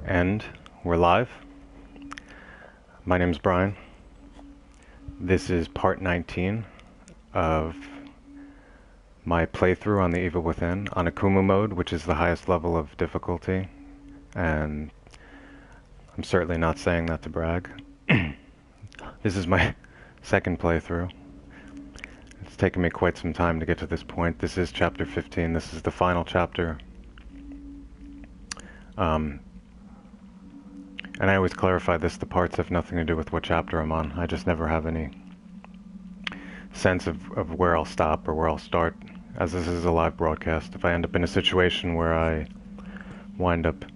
And we're live. My name's Brian. This is part 19 of my playthrough on The Evil Within on AKUMU mode, which is the highest level of difficulty. And I'm certainly not saying that to brag. This is my second playthrough. It's taken me quite some time to get to this point. This is chapter 15. This is the final chapter. And I always clarify this, the parts have nothing to do with what chapter I'm on. I just never have any sense of where I'll stop or where I'll start, as this is a live broadcast. If I end up in a situation where I wind up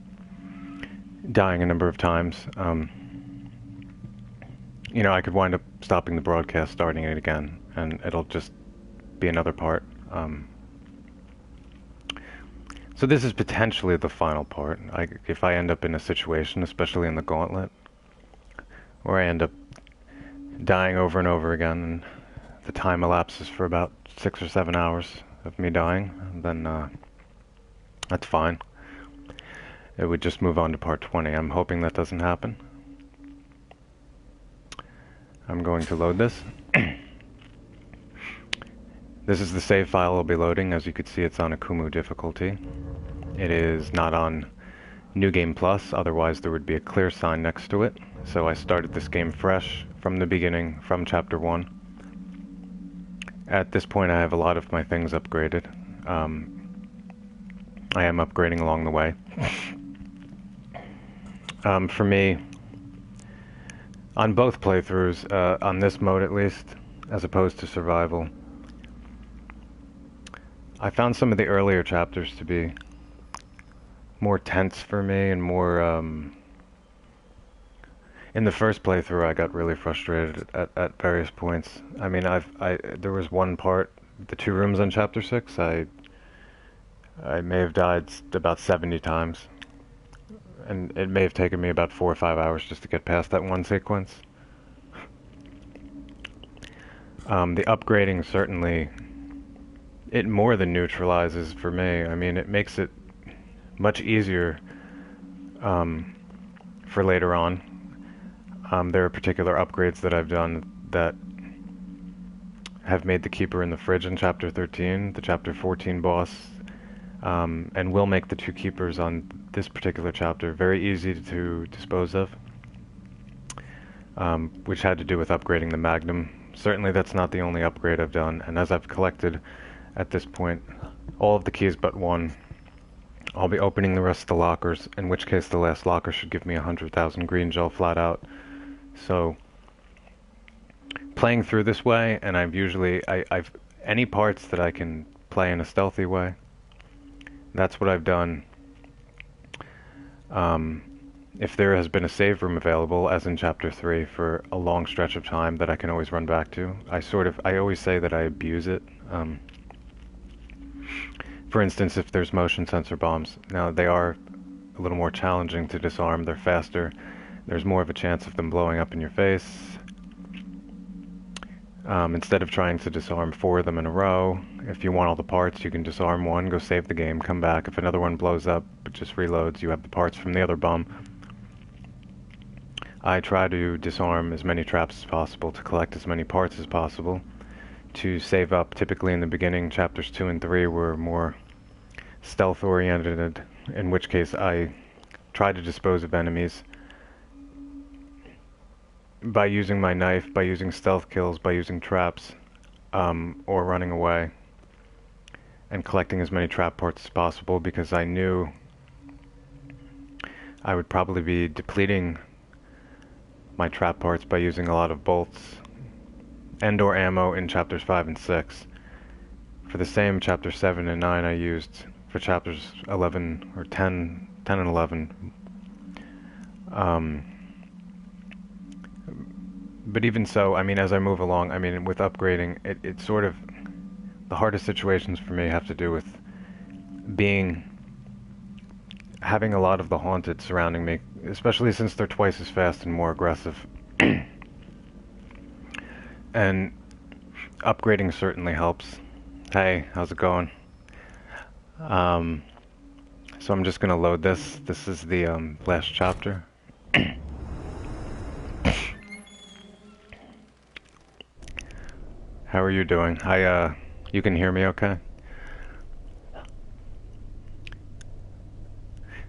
dying a number of times, I could wind up stopping the broadcast, starting it again, and it'll just be another part. So this is potentially the final part. If I end up in a situation, especially in the gauntlet, where I end up dying over and over again, and the time elapses for about 6 or 7 hours of me dying, then that's fine. It would just move on to part 20. I'm hoping that doesn't happen. I'm going to load this. This is the save file I'll be loading. As you can see, it's on AKUMU difficulty. It is not on New Game Plus, otherwise there would be a clear sign next to it. So I started this game fresh from the beginning, from chapter 1. At this point I have a lot of my things upgraded. I am upgrading along the way. For me, on both playthroughs, on this mode at least, as opposed to survival, I found some of the earlier chapters to be more tense for me and more, in the first playthrough I got really frustrated at various points. I mean, there was one part, the 2 rooms on chapter 6, I may have died about 70 times. And it may have taken me about 4 or 5 hours just to get past that one sequence. The upgrading certainly, it more than neutralizes for me. I mean, it makes it much easier for later on. There are particular upgrades that I've done that have made the Keeper in the Fridge in chapter 13, the chapter 14 boss, and will make the 2 Keepers on this particular chapter very easy to dispose of, which had to do with upgrading the Magnum. Certainly that's not the only upgrade I've done, and as I've collected at this point all of the keys but one, I'll be opening the rest of the lockers, in which case the last locker should give me 100,000 green gel flat out. So playing through this way, and I've any parts that I can play in a stealthy way, that's what I've done. If there has been a save room available, as in chapter 3, for a long stretch of time that I can always run back to, I always say that I abuse it. For instance, if there's motion sensor bombs, now they are a little more challenging to disarm, they're faster, there's more of a chance of them blowing up in your face. Instead of trying to disarm 4 of them in a row, if you want all the parts, you can disarm one, go save the game, come back. If another one blows up, it just reloads, you have the parts from the other bomb. I try to disarm as many traps as possible, to collect as many parts as possible, to save up. Typically in the beginning, chapters 2 and 3 were more stealth-oriented, in which case I try to dispose of enemies by using my knife, by using stealth kills, by using traps, or running away, and collecting as many trap parts as possible, because I knew I would probably be depleting my trap parts by using a lot of bolts and or ammo in chapters 5 and 6. For the same chapter 7 and 9 I used for chapters 11 or 10 and 11. But even so, I mean, as I move along, I mean, with upgrading, it's sort of, the hardest situations for me have to do with having a lot of the haunted surrounding me, especially since they're twice as fast and more aggressive. And upgrading certainly helps. Hey, how's it going? So I'm just gonna load this. This is the last chapter. How are you doing? You can hear me okay?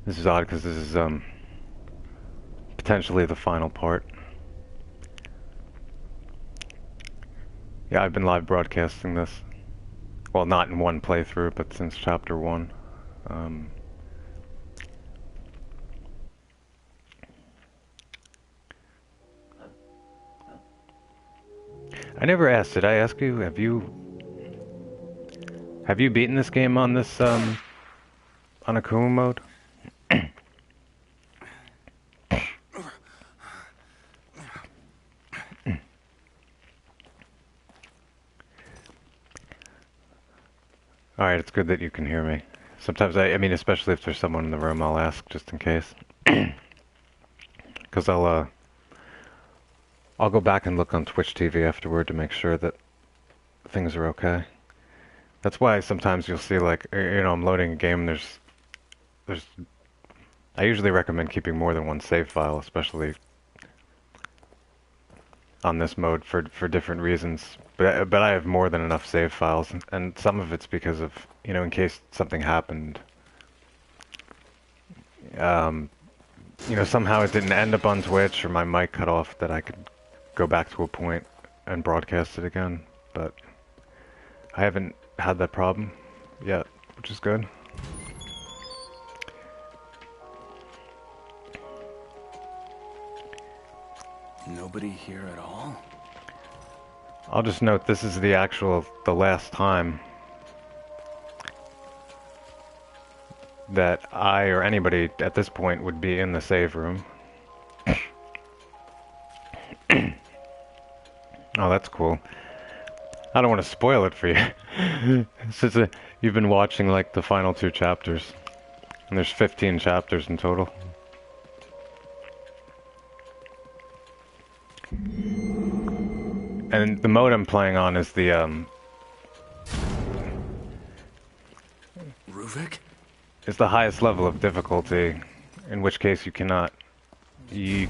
This is odd because this is potentially the final part. Yeah, I've been live broadcasting this. Well, not in one playthrough, but since chapter 1. I never asked, did I ask you, have you beaten this game on this, on AKUMU mode? Alright, it's good that you can hear me. Sometimes, I mean, especially if there's someone in the room, I'll ask just in case. Because I'll go back and look on Twitch TV afterward to make sure that things are okay. That's why sometimes you'll see, like, you know, I'm loading a game and I usually recommend keeping more than one save file, especially on this mode for different reasons. But I have more than enough save files, and some of it's because of, you know, in case something happened. You know, somehow it didn't end up on Twitch or my mic cut off, that I could go back to a point and broadcast it again. But I haven't had that problem yet, which is good. Nobody here at all? I'll just note this is the last time that I or anybody at this point would be in the save room. Oh, that's cool. I don't want to spoil it for you. Since you've been watching like the final 2 chapters, and there's 15 chapters in total. And the mode I'm playing on is the Ruvik? It's the highest level of difficulty, in which case you cannot, you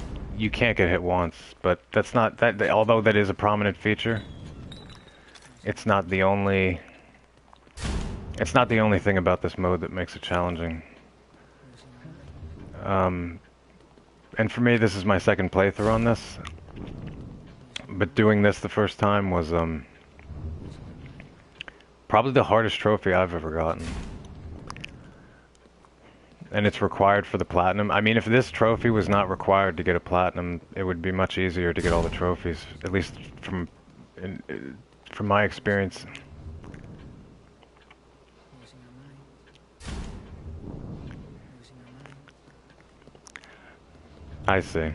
can't get hit once. But that's not that. Although that is a prominent feature, it's not the only. It's not the only thing about this mode that makes it challenging. And for me, this is my second playthrough on this. But doing this the first time was probably the hardest trophy I've ever gotten. And it's required for the platinum. I mean, if this trophy was not required to get a platinum, it would be much easier to get all the trophies. At least from my experience. I see.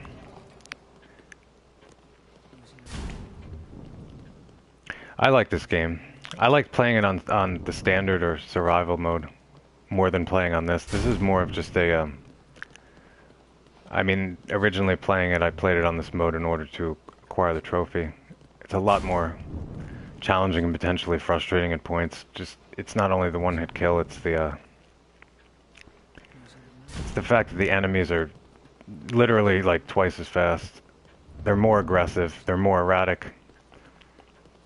I like this game. I like playing it on the standard or survival mode more than playing on this. This is more of just a, I mean, originally playing it, I played it on this mode in order to acquire the trophy. It's a lot more challenging and potentially frustrating at points. Just, it's not only the one-hit kill, it's the fact that the enemies are literally like twice as fast. They're more aggressive, they're more erratic.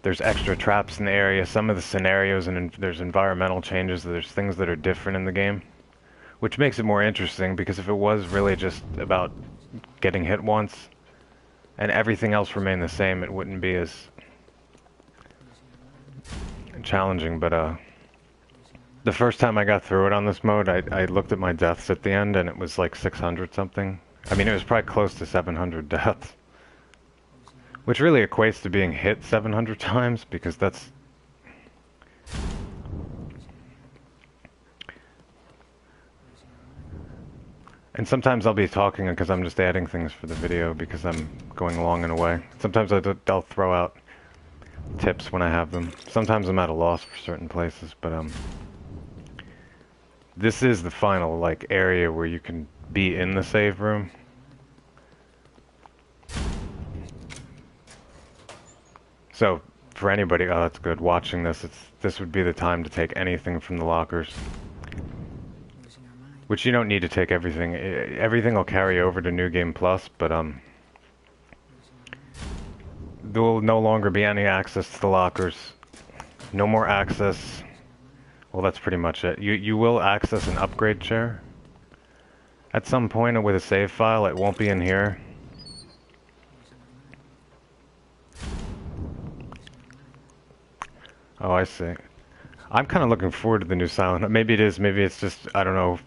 There's extra traps in the area. Some of the scenarios and there's environmental changes. There's things that are different in the game, which makes it more interesting, because if it was really just about getting hit once and everything else remained the same, it wouldn't be as challenging. But the first time I got through it on this mode, I looked at my deaths at the end and it was like 600 something. I mean, it was probably close to 700 deaths. Which really equates to being hit 700 times, because that's... And sometimes I'll be talking because I'm just adding things for the video because I'm going along in a way. Sometimes I'll throw out tips when I have them. Sometimes I'm at a loss for certain places, but this is the final like area where you can be in the save room. So, for anybody, oh that's good, watching this, this would be the time to take anything from the lockers. Which you don't need to take everything. Everything will carry over to New Game Plus, but there will no longer be any access to the lockers. No more access. Well, that's pretty much it. You will access an upgrade chair at some point with a save file. It won't be in here. Oh, I see. I'm kind of looking forward to the new Silent Hill. Maybe it is. Maybe it's just, I don't know.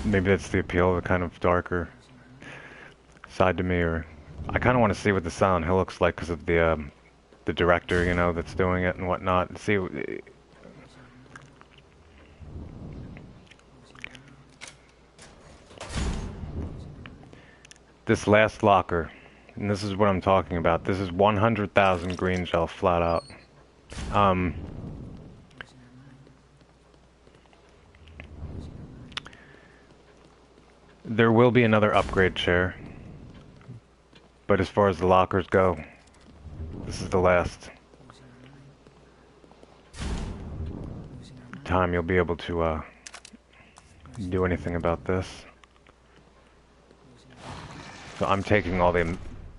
Maybe that's the appeal of the kind of darker side to me, or I kind of want to see what the Silent Hill looks like because of the director, you know, that's doing it and whatnot. See. This last locker, and this is what I'm talking about. This is 100,000 green gel flat out. There will be another upgrade chair, but as far as the lockers go, this is the last time you'll be able to do anything about this. So I'm taking all the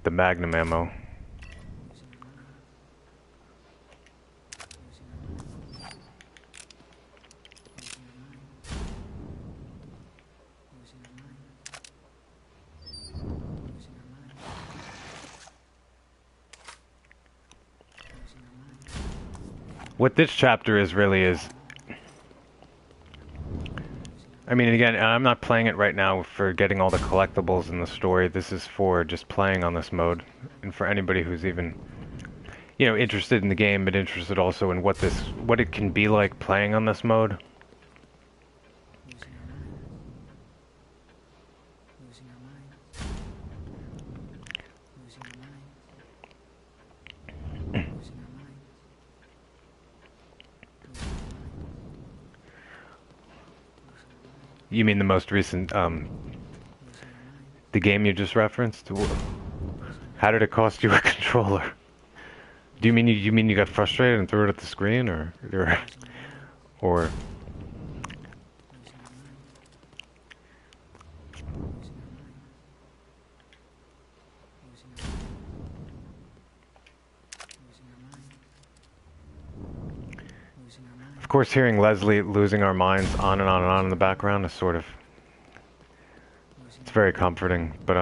Magnum ammo. What this chapter is really is, I mean, again, I'm not playing it right now for getting all the collectibles in the story. This is for just playing on this mode, and for anybody who's even, you know, interested in the game, but interested also in what it can be like playing on this mode. You mean the most recent, the game you just referenced? How did it cost you a controller? Do you mean you got frustrated and threw it at the screen, or? Of course, hearing Leslie losing our minds on and on and on in the background is sort of, it's very comforting, but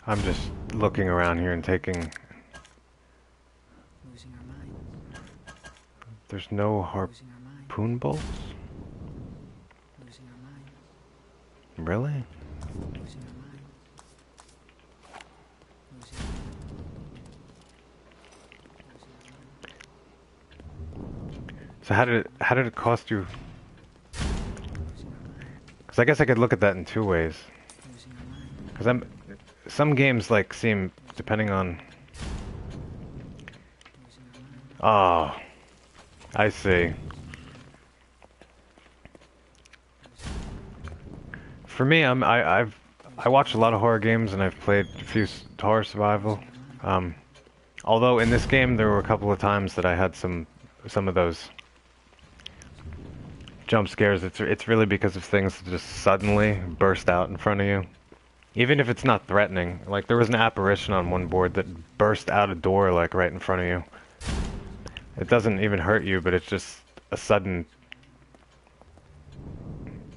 I'm just looking around here and taking. There's no harpoon bolts? Really? So how did it cost you? Because I guess I could look at that in two ways. Because some games like seem, depending on. Oh, I see. For me, I watch a lot of horror games and I've played a few horror survival. Although in this game there were a couple of times that I had some of those jump scares. It's really because of things that just suddenly burst out in front of you. Even if it's not threatening. Like there was an apparition on one board that burst out a door like right in front of you. It doesn't even hurt you, but it's just a sudden,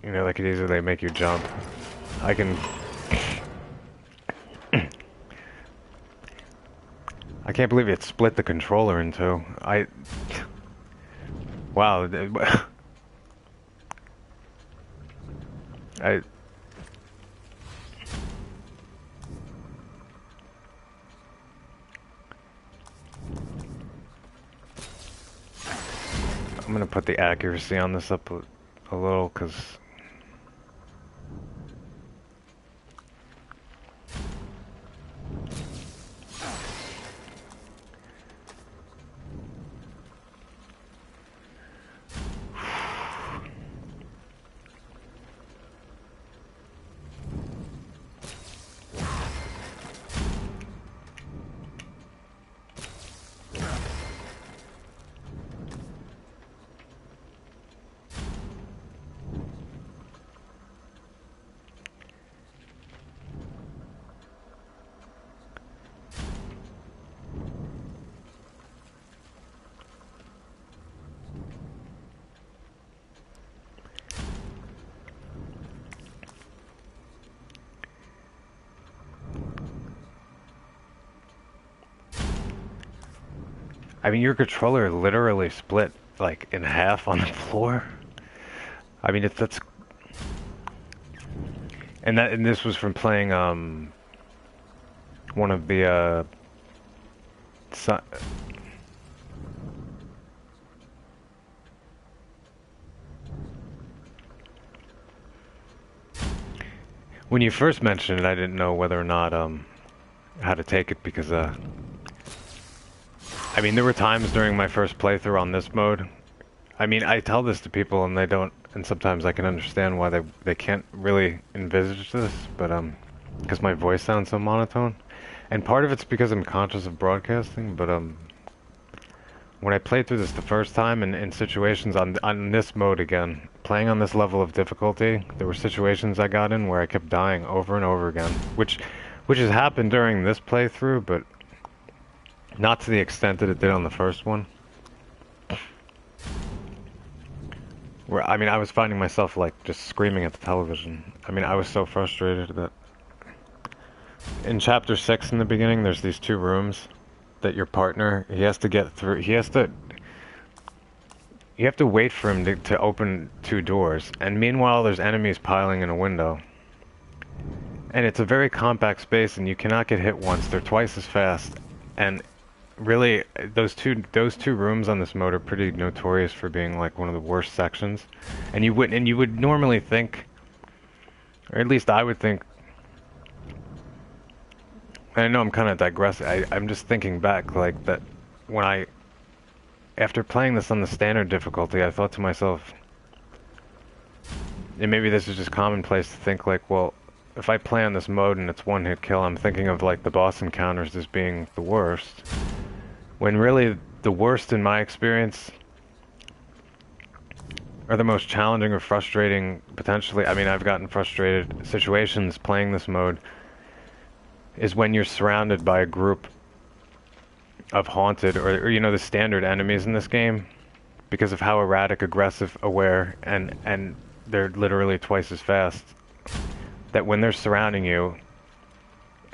you know, that could easily make you jump. I can... I can't believe it split the controller in two. Wow. I'm gonna put the accuracy on this up a little, because I mean, your controller literally split like in half on the floor. I mean, that's and this was from playing one of the when you first mentioned it, I didn't know whether or not how to take it because I mean, there were times during my first playthrough on this mode. I mean, I tell this to people and they don't, and sometimes I can understand why they can't really envisage this, but because my voice sounds so monotone. And part of it's because I'm conscious of broadcasting, but when I played through this the first time and in situations on this mode again, playing on this level of difficulty, there were situations I got in where I kept dying over and over again, which has happened during this playthrough, but not to the extent that it did on the first one. Where, I mean, I was finding myself like just screaming at the television. I mean, I was so frustrated that in chapter 6 in the beginning, there's these two rooms that your partner, he has to get through, you have to wait for him to open two doors, and meanwhile there's enemies piling in a window. And it's a very compact space and you cannot get hit once, they're twice as fast. And really, those two rooms on this mode are pretty notorious for being like one of the worst sections. And you would normally think, or at least I would think, I know I'm kind of digressing. I'm just thinking back, like, that when after playing this on the standard difficulty, I thought to myself, and maybe this is just commonplace to think, like, well, if I play on this mode and it's one-hit kill, I'm thinking of, like, the boss encounters as being the worst. When really, the worst in my experience are the most challenging or frustrating, potentially. I mean, I've gotten frustrated situations playing this mode is when you're surrounded by a group of haunted or you know, the standard enemies in this game, because of how erratic, aggressive, aware, and they're literally twice as fast, that when they're surrounding you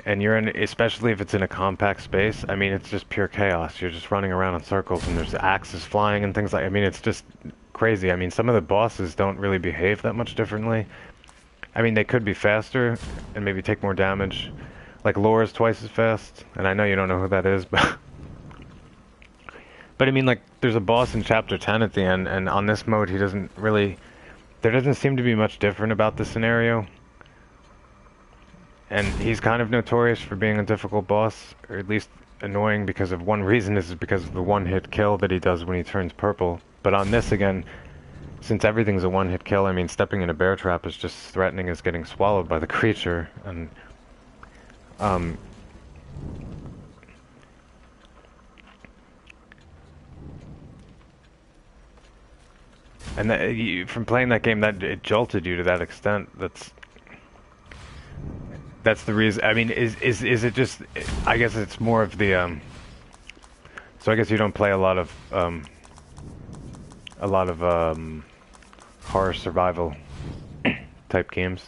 and you're in, especially if it's in a compact space, I mean, it's just pure chaos. You're just running around in circles and there's axes flying and things like, I mean, it's just crazy. I mean, some of the bosses don't really behave that much differently. I mean, they could be faster and maybe take more damage. Like, Laura's twice as fast, and I know you don't know who that is, but I mean, like, there's a boss in chapter 10 at the end, and on this mode he doesn't really, there doesn't seem to be much different about the scenario. And he's kind of notorious for being a difficult boss, or at least annoying, because of one reason is because of the one-hit kill that he does when he turns purple. But on this, again, since everything's a one-hit kill, I mean, stepping in a bear trap is just threatening as getting swallowed by the creature, and and from playing that game, that it jolted you to that extent. That's the reason. I mean, is it just? I guess it's more of the. So I guess you don't play a lot of horror survival type games.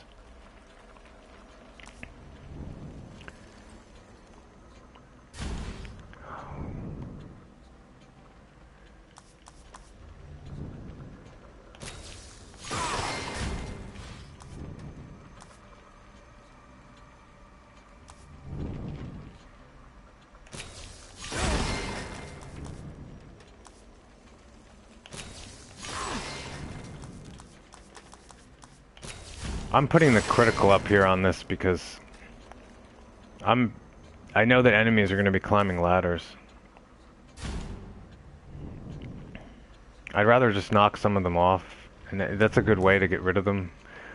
I'm putting the critical up here on this because I know that enemies are going to be climbing ladders. I'd rather just knock some of them off, and that's a good way to get rid of them,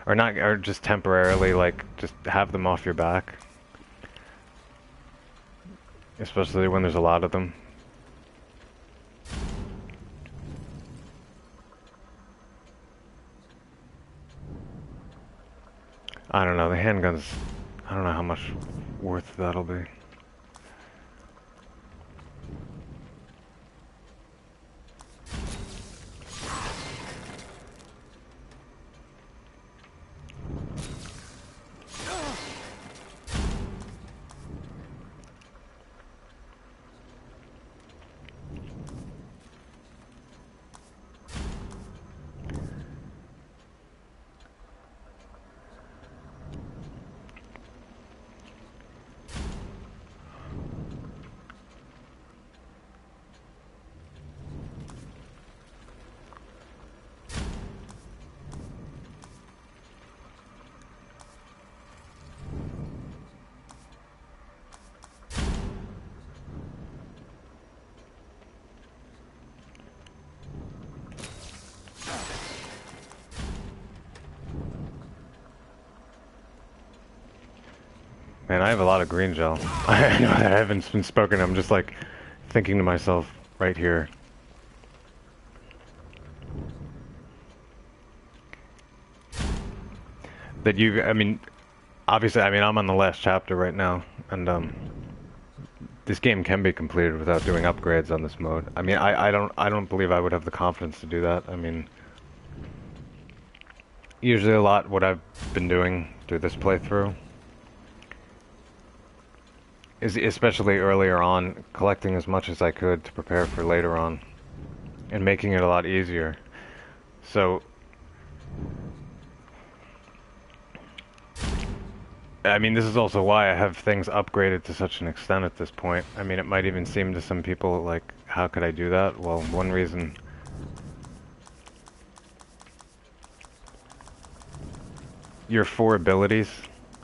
or not, or just temporarily, like, just have them off your back, especially when there's a lot of them. I don't know, the handguns, I don't know how much worth that'll be. Man, I have a lot of green gel. I know that I haven't been spoken. I'm just like thinking to myself right here. That I mean, obviously, I mean, I'm on the last chapter right now, and this game can be completed without doing upgrades on this mode. I mean, I don't believe I would have the confidence to do that. I mean, usually a lot what I've been doing through this playthrough is, especially earlier on, collecting as much as I could to prepare for later on, and making it a lot easier. So, I mean, this is also why I have things upgraded to such an extent at this point. I mean, it might even seem to some people like, how could I do that? Well, one reason... Your 4 abilities.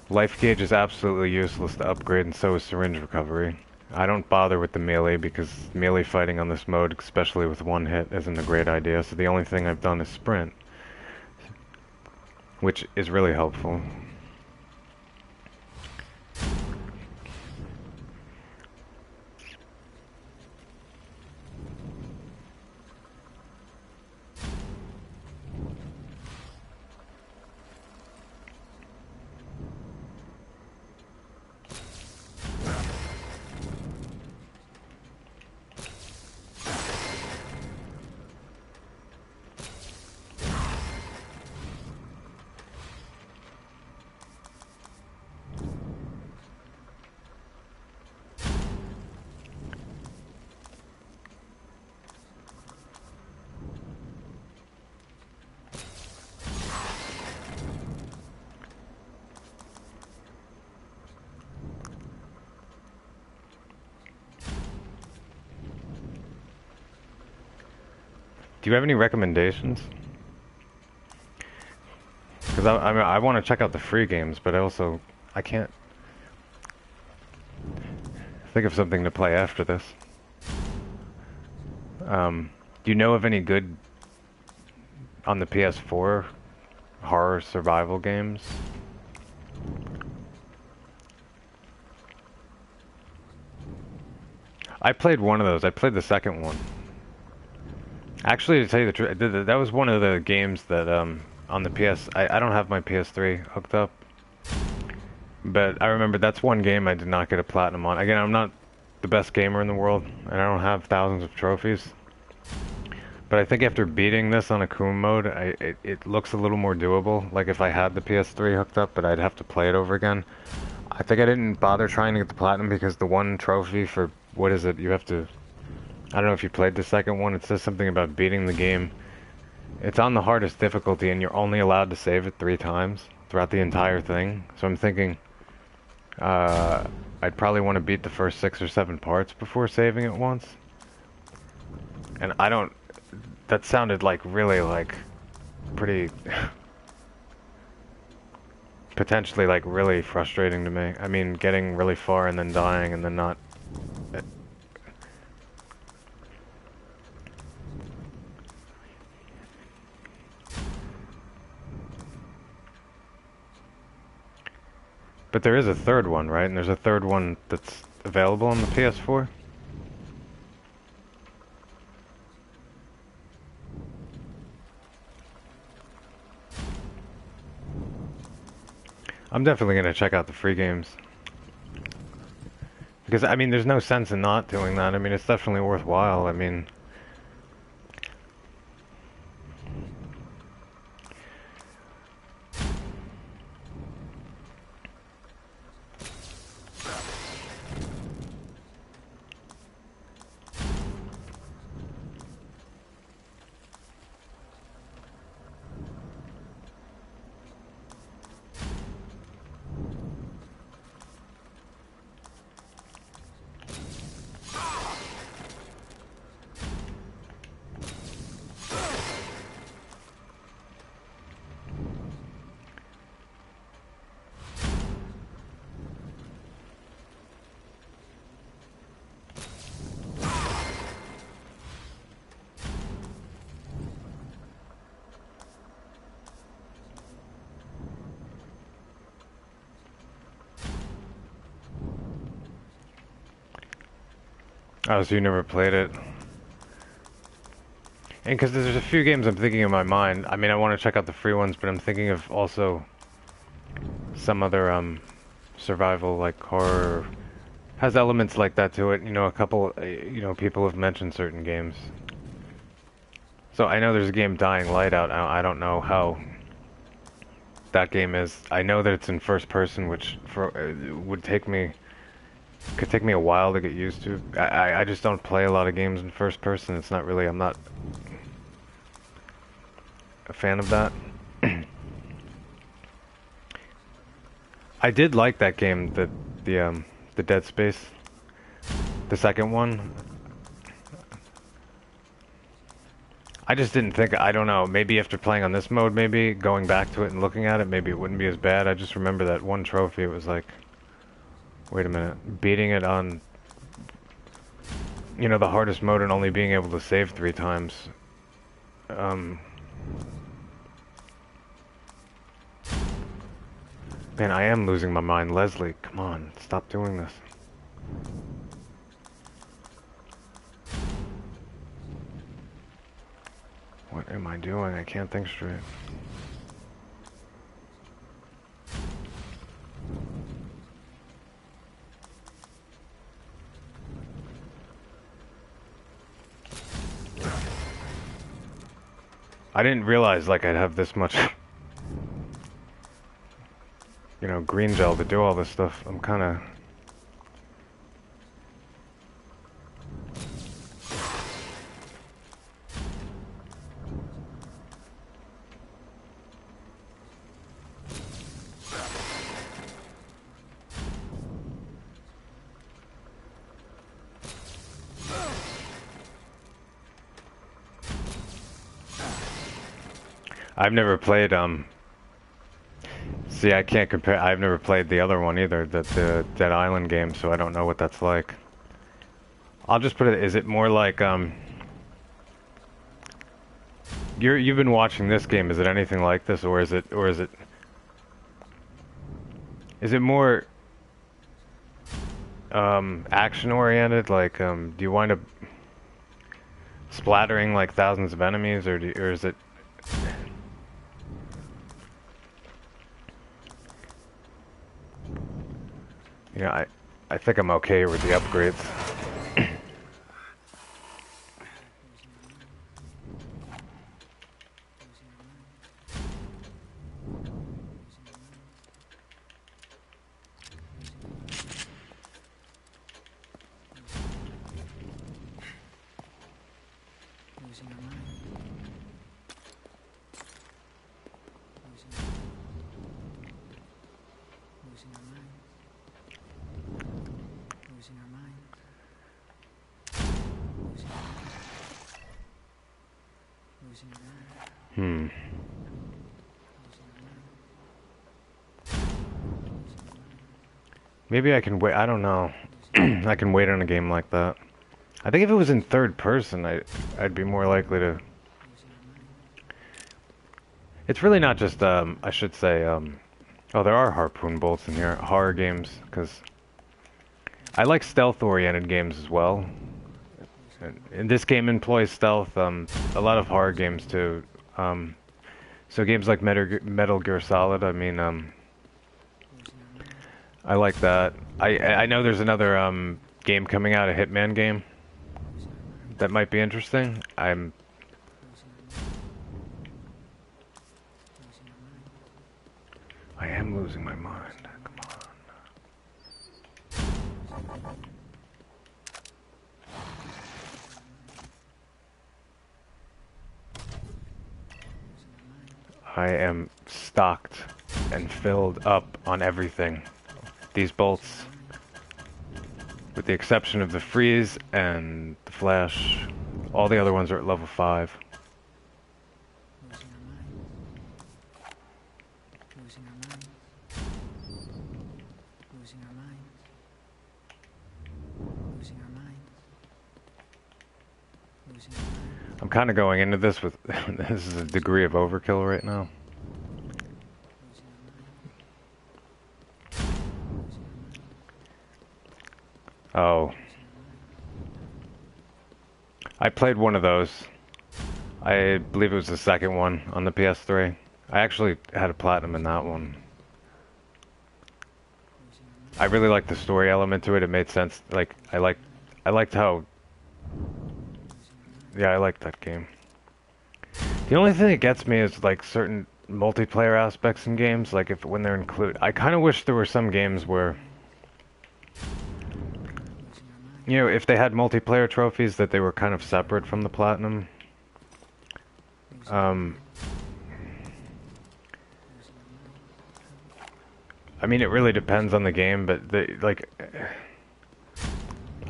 Life gauge is absolutely useless to upgrade, and so is syringe recovery. I don't bother with the melee because melee fighting on this mode, especially with one hit, isn't a great idea, so the only thing I've done is sprint. Which is really helpful. Do you have any recommendations? Because I mean, I want to check out the free games, but I can't think of something to play after this. Do you know of any good on the PS4 horror survival games? I played one of those. I played the second one. Actually, to tell you the truth, that was one of the games that on the PS. I don't have my PS3 hooked up, but I remember that's one game I did not get a platinum on. Again, I'm not the best gamer in the world, and I don't have thousands of trophies. But I think after beating this on AKUMU mode, it looks a little more doable. Like if I had the PS3 hooked up, but I'd have to play it over again. I think I didn't bother trying to get the platinum because the one trophy for, what is it, you have to... I don't know if you played the second one, it says something about beating the game. It's on the hardest difficulty and you're only allowed to save it 3 times throughout the entire thing. So I'm thinking, I'd probably want to beat the first 6 or 7 parts before saving it once. And I don't... That sounded like really like pretty... potentially like really frustrating to me. I mean, getting really far and then dying and then not... But there is a third one, right? And there's a third one that's available on the PS4? I'm definitely going to check out the free games. Because, I mean, there's no sense in not doing that. I mean, it's definitely worthwhile. I mean... Oh, so you never played it? And because there's a few games I'm thinking in my mind. I mean, I want to check out the free ones, but I'm thinking of also some other survival like horror has elements like that to it. You know, a couple, people have mentioned certain games. So I know there's a game Dying Light out. I don't know how that game is. I know that it's in first person, which could take me a while to get used to. I just don't play a lot of games in first person. It's not really, I'm not a fan of that. I did like that game, the Dead Space, the second one. I just didn't think, I don't know, maybe after playing on this mode, maybe going back to it and looking at it, maybe it wouldn't be as bad. I just remember that one trophy, it was like, wait a minute, beating it on, the hardest mode and only being able to save 3 times. Man, I am losing my mind. Leslie, come on, stop doing this. What am I doing? I can't think straight. I didn't realize like I'd have this much, green gel to do all this stuff. I'm kind of... I've never played, see, I can't compare, I've never played the other one either, the Dead Island game, so I don't know what that's like. I'll just put it, is it more like, you've been watching this game, is it anything like this, or is it more, action-oriented, like, do you wind up splattering, like, thousands of enemies, or is it... I think I'm okay with the upgrades. Maybe I can wait. I don't know. I can wait on a game like that. I think if it was in third person, I'd be more likely to. It's really not just I should say oh, there are harpoon bolts in here. Horror games, because I like stealth-oriented games as well. And this game employs stealth. A lot of horror games too. So games like Metal Gear Solid. I mean, I like that. I know there's another game coming out, a Hitman game, that might be interesting. I am losing my mind. Come on. I am stocked and filled up on everything. These bolts, with the exception of the freeze and the flash, all the other ones are at level 5. I'm kind of going into this with this is a degree of overkill right now. Oh. I played one of those. I believe it was the second one on the PS3. I actually had a platinum in that one. I really liked the story element to it. It made sense. Like I liked how. Yeah, I liked that game. The only thing that gets me is like certain multiplayer aspects in games. Like if when they're included, I kind of wish there were some games where, you know, if they had multiplayer trophies that they were kind of separate from the platinum. I mean, it really depends on the game, but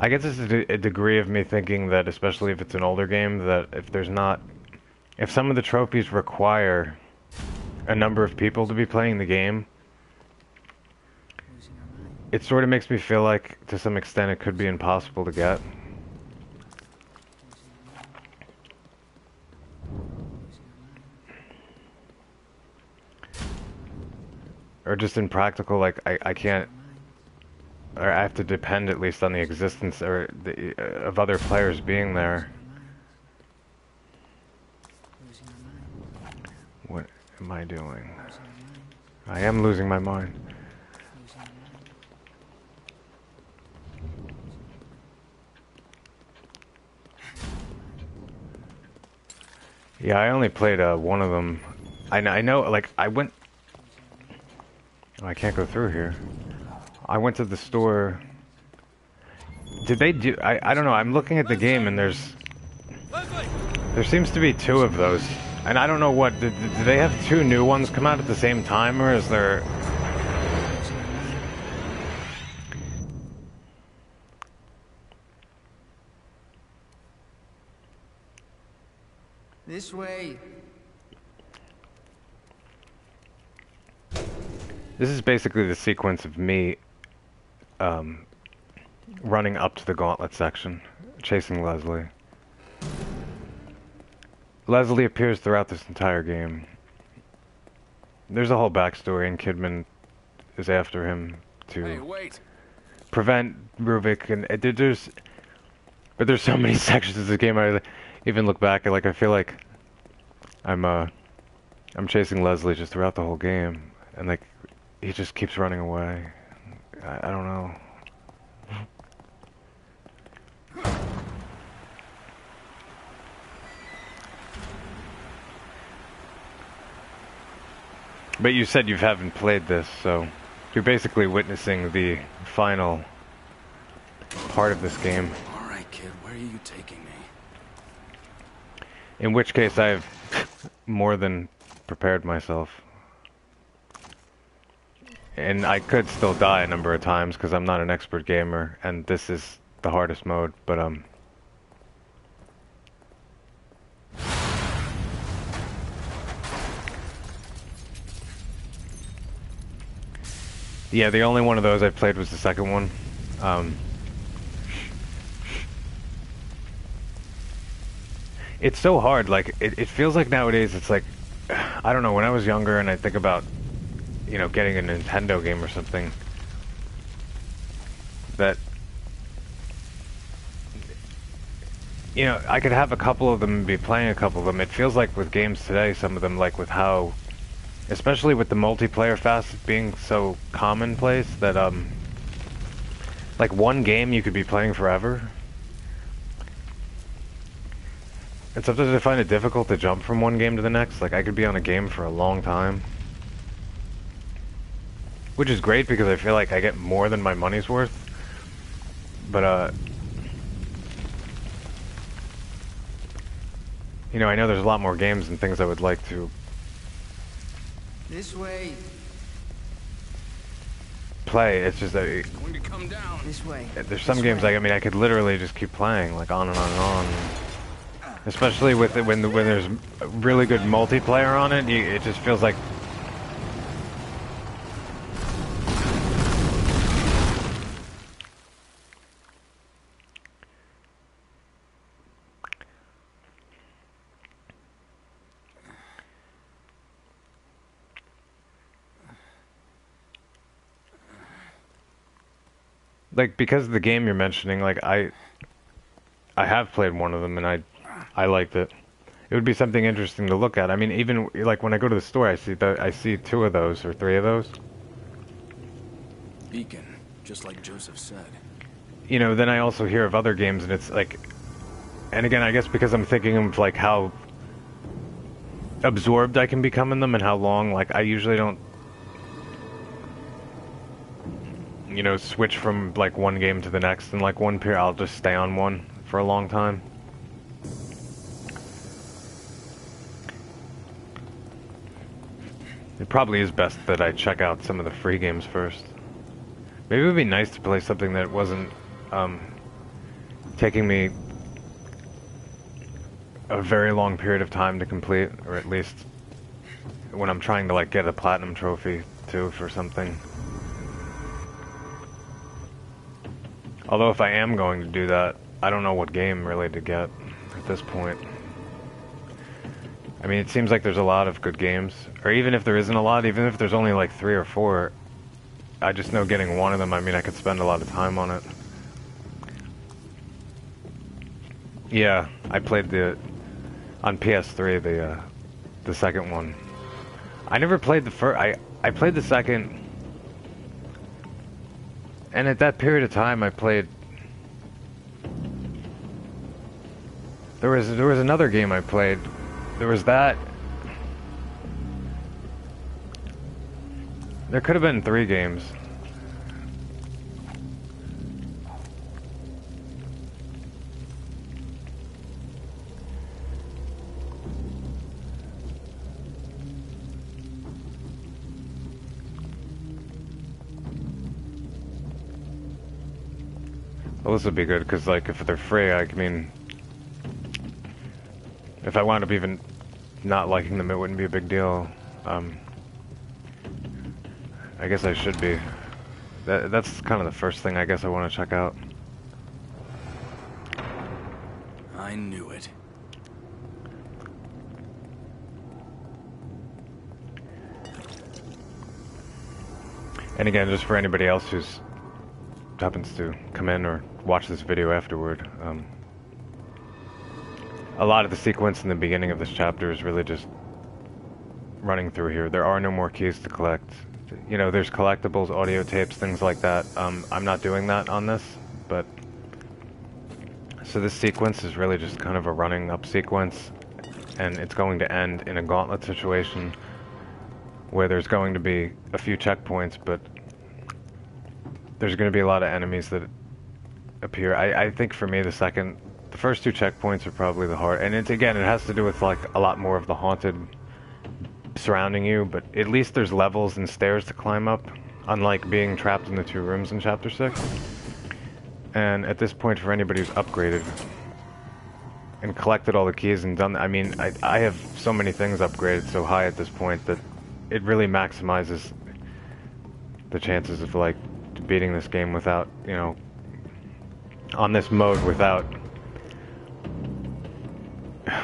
I guess it's a degree of me thinking that, especially if it's an older game, that if some of the trophies require a number of people to be playing the game, it sort of makes me feel like, to some extent, it could be impossible to get. Or just in practical, like, I can't, or I have to depend at least on the existence of other players being there. What am I doing? I am losing my mind. Yeah, I only played one of them. I know, like, I went... Oh, I can't go through here. I went to the store... Did they do... I don't know, I'm looking at the game and there seems to be two of those. And I don't know what... Did they have two new ones come out at the same time, or is there... This way. This is basically the sequence of me running up to the gauntlet section, chasing Leslie. Leslie appears throughout this entire game. There's a whole backstory, and Kidman is after him to prevent Ruvik, and but there's so many sections of the game. I even look back at, like, I feel like I'm chasing Leslie just throughout the whole game, and like he just keeps running away. I don't know. But you said you haven't played this, so you're basically witnessing the final part of this game. All right, kid, where are you taking me? In which case, I've more than prepared myself. And I could still die a number of times because I'm not an expert gamer, and this is the hardest mode, but yeah, the only one of those I played was the second one. It's so hard, like, it feels like nowadays it's like, I don't know, when I was younger and I think about, you know, getting a Nintendo game or something, that, you know, I could have a couple of them and be playing a couple of them. It feels like with games today, some of them, like with how, especially with the multiplayer facet being so commonplace, that, like one game you could be playing forever. And sometimes I find it difficult to jump from one game to the next. Like, I could be on a game for a long time. Which is great because I feel like I get more than my money's worth. But, you know, I know there's a lot more games and things I would like to... This way. play. It's just that... Going to come down. This way. There's some games, like, I mean, I could literally just keep playing, like, on and on and on. Especially with it, when there's really good multiplayer on it, it just feels like... Like, because of the game you're mentioning, like, I have played one of them, and I liked it. It would be something interesting to look at. I mean, even like when I go to the store, I see two of those or three of those. Beacon, just like Joseph said. You know, then I also hear of other games, and it's like, and again, I guess because I'm thinking of like how absorbed I can become in them and how long, like I usually don't, you know, switch from like one game to the next in like one period. I'll just stay on one for a long time. It probably is best that I check out some of the free games first. Maybe it would be nice to play something that wasn't taking me a very long period of time to complete, or at least when I'm trying to like get a platinum trophy too for something. Although if I am going to do that, I don't know what game really to get at this point. I mean, it seems like there's a lot of good games, or even if there isn't a lot, even if there's only like 3 or 4, I just know getting one of them, I mean, I could spend a lot of time on it. Yeah, I played on PS3, the second one. I never played the first, I played the second, and at that period of time I played, there was another game I played. There was that. There could have been 3 games. Well, this would be good, because, like, if they're free, I mean, if I wound up even not liking them, it wouldn't be a big deal. I guess I should be. That's kind of the first thing I guess I want to check out. I knew it. And again, just for anybody else who's happens to come in or watch this video afterward, a lot of the sequence in the beginning of this chapter is really just running through here. There are no more keys to collect. You know, there's collectibles, audio tapes, things like that. I'm not doing that on this, but... So this sequence is really just kind of a running up sequence, and it's going to end in a gauntlet situation where there's going to be a few checkpoints, but there's going to be a lot of enemies that appear. I think for me, the first 2 checkpoints are probably the hard, and it has to do with like a lot more of the haunted surrounding you, but at least there's levels and stairs to climb up, unlike being trapped in the 2 rooms in Chapter 6. And at this point, for anybody who's upgraded and collected all the keys and done, I mean, I have so many things upgraded so high at this point that it really maximizes the chances of like beating this game without, you know, on this mode without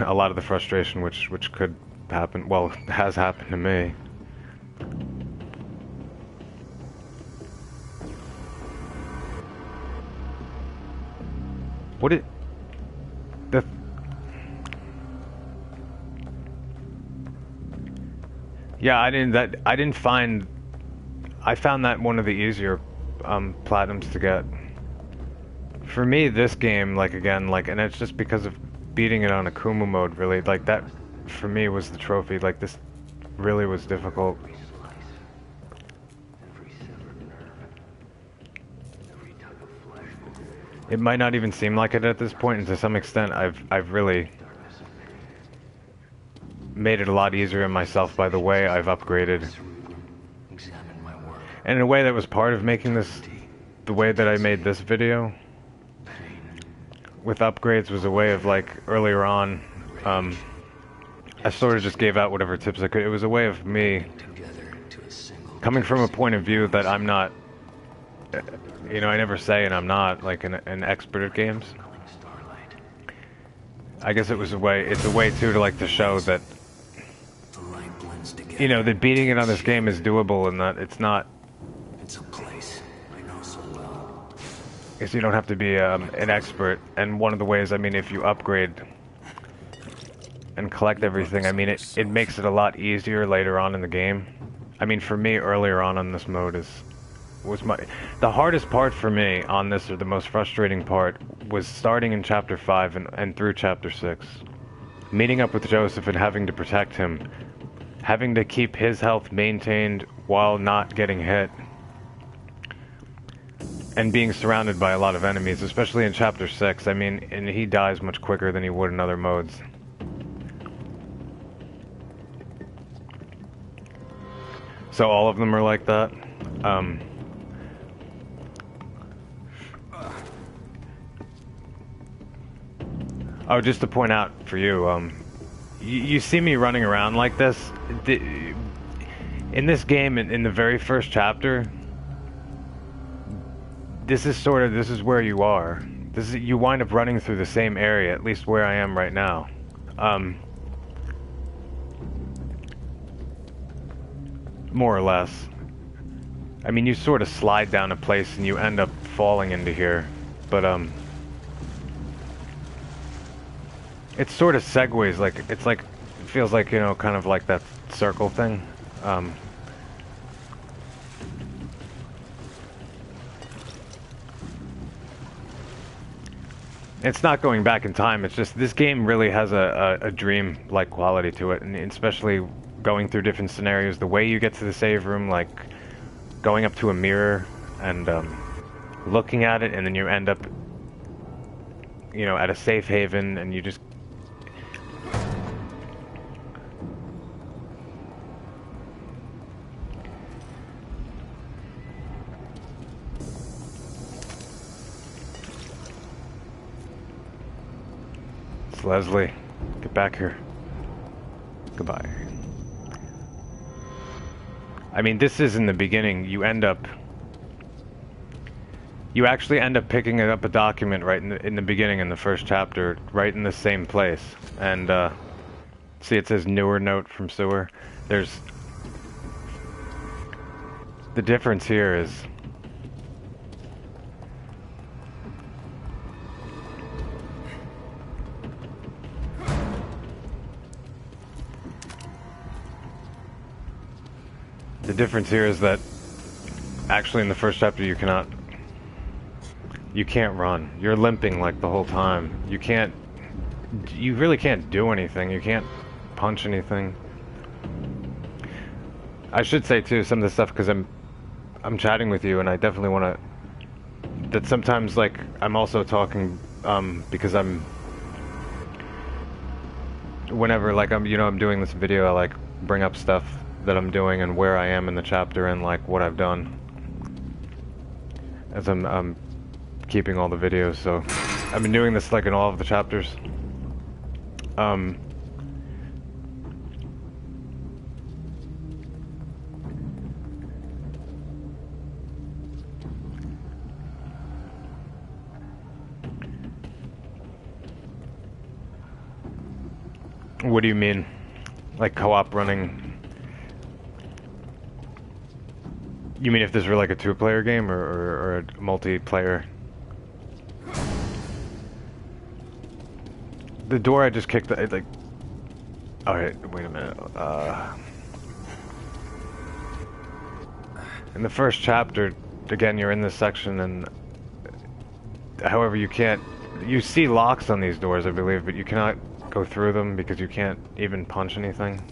a lot of the frustration which could happen, well, has happened to me. Yeah, I found that one of the easier platinums to get. For me, this game, like, again, like, and it's just because of beating it on AKUMU mode, really, like, that, for me, was the trophy. Like, this really was difficult. It might not even seem like it at this point, and to some extent, I've really made it a lot easier on myself by the way I've upgraded. And in a way that was part of making this, the way that I made this video, with upgrades, was a way of, like, earlier on, I sort of just gave out whatever tips I could. It was a way of me coming from a point of view that I'm not, you know, I never say, and I'm not, like, an expert at games. I guess it was a way, it's a way, too, to, like, to show that, you know, that beating it on this game is doable, and that it's not... It's a place I know so well. I guess you don't have to be an expert, and one of the ways, I mean, if you upgrade and collect everything, I mean, it makes it a lot easier later on in the game. I mean, for me, earlier on this mode the hardest part for me on this, or the most frustrating part, was starting in Chapter 5 and through Chapter 6. Meeting up with Joseph and having to protect him. Having to keep his health maintained while not getting hit. And being surrounded by a lot of enemies, especially in Chapter 6. I mean, and he dies much quicker than he would in other modes. So all of them are like that. Oh, just to point out for you, you see me running around like this. In this game, in the very first chapter, this is where you are. You wind up running through the same area, at least where I am right now. More or less. I mean, you sort of slide down a place and you end up falling into here, but it sort of segues, it feels like, you know, kind of like that circle thing. It's not going back in time, it's just this game really has a dream-like quality to it, and especially going through different scenarios, the way you get to the save room, like going up to a mirror and looking at it, and then you end up, you know, at a safe haven, and you just... It's Leslie. Get back here. Goodbye. I mean, this is in the beginning. You actually end up picking up a document right in the beginning, in the first chapter, right in the same place. And see, it says newer note from sewer. The difference here is that actually in the first chapter you can't run. You're limping like the whole time. You really can't do anything. You can't punch anything. I should say too, some of the stuff, because I'm chatting with you and I definitely want to, that sometimes, like, I'm also talking because whenever, like, I'm doing this video, I like bring up stuff that I'm doing and where I am in the chapter and like what I've done as I'm keeping all the videos. So I've been doing this like in all of the chapters. What do you mean? Like co-op running? You mean if this were like a two-player game or a multiplayer? The door I just kicked, like... Alright, wait a minute. In the first chapter, again, you're in this section and... However, you can't... You see locks on these doors, I believe, but you cannot go through them because you can't even punch anything.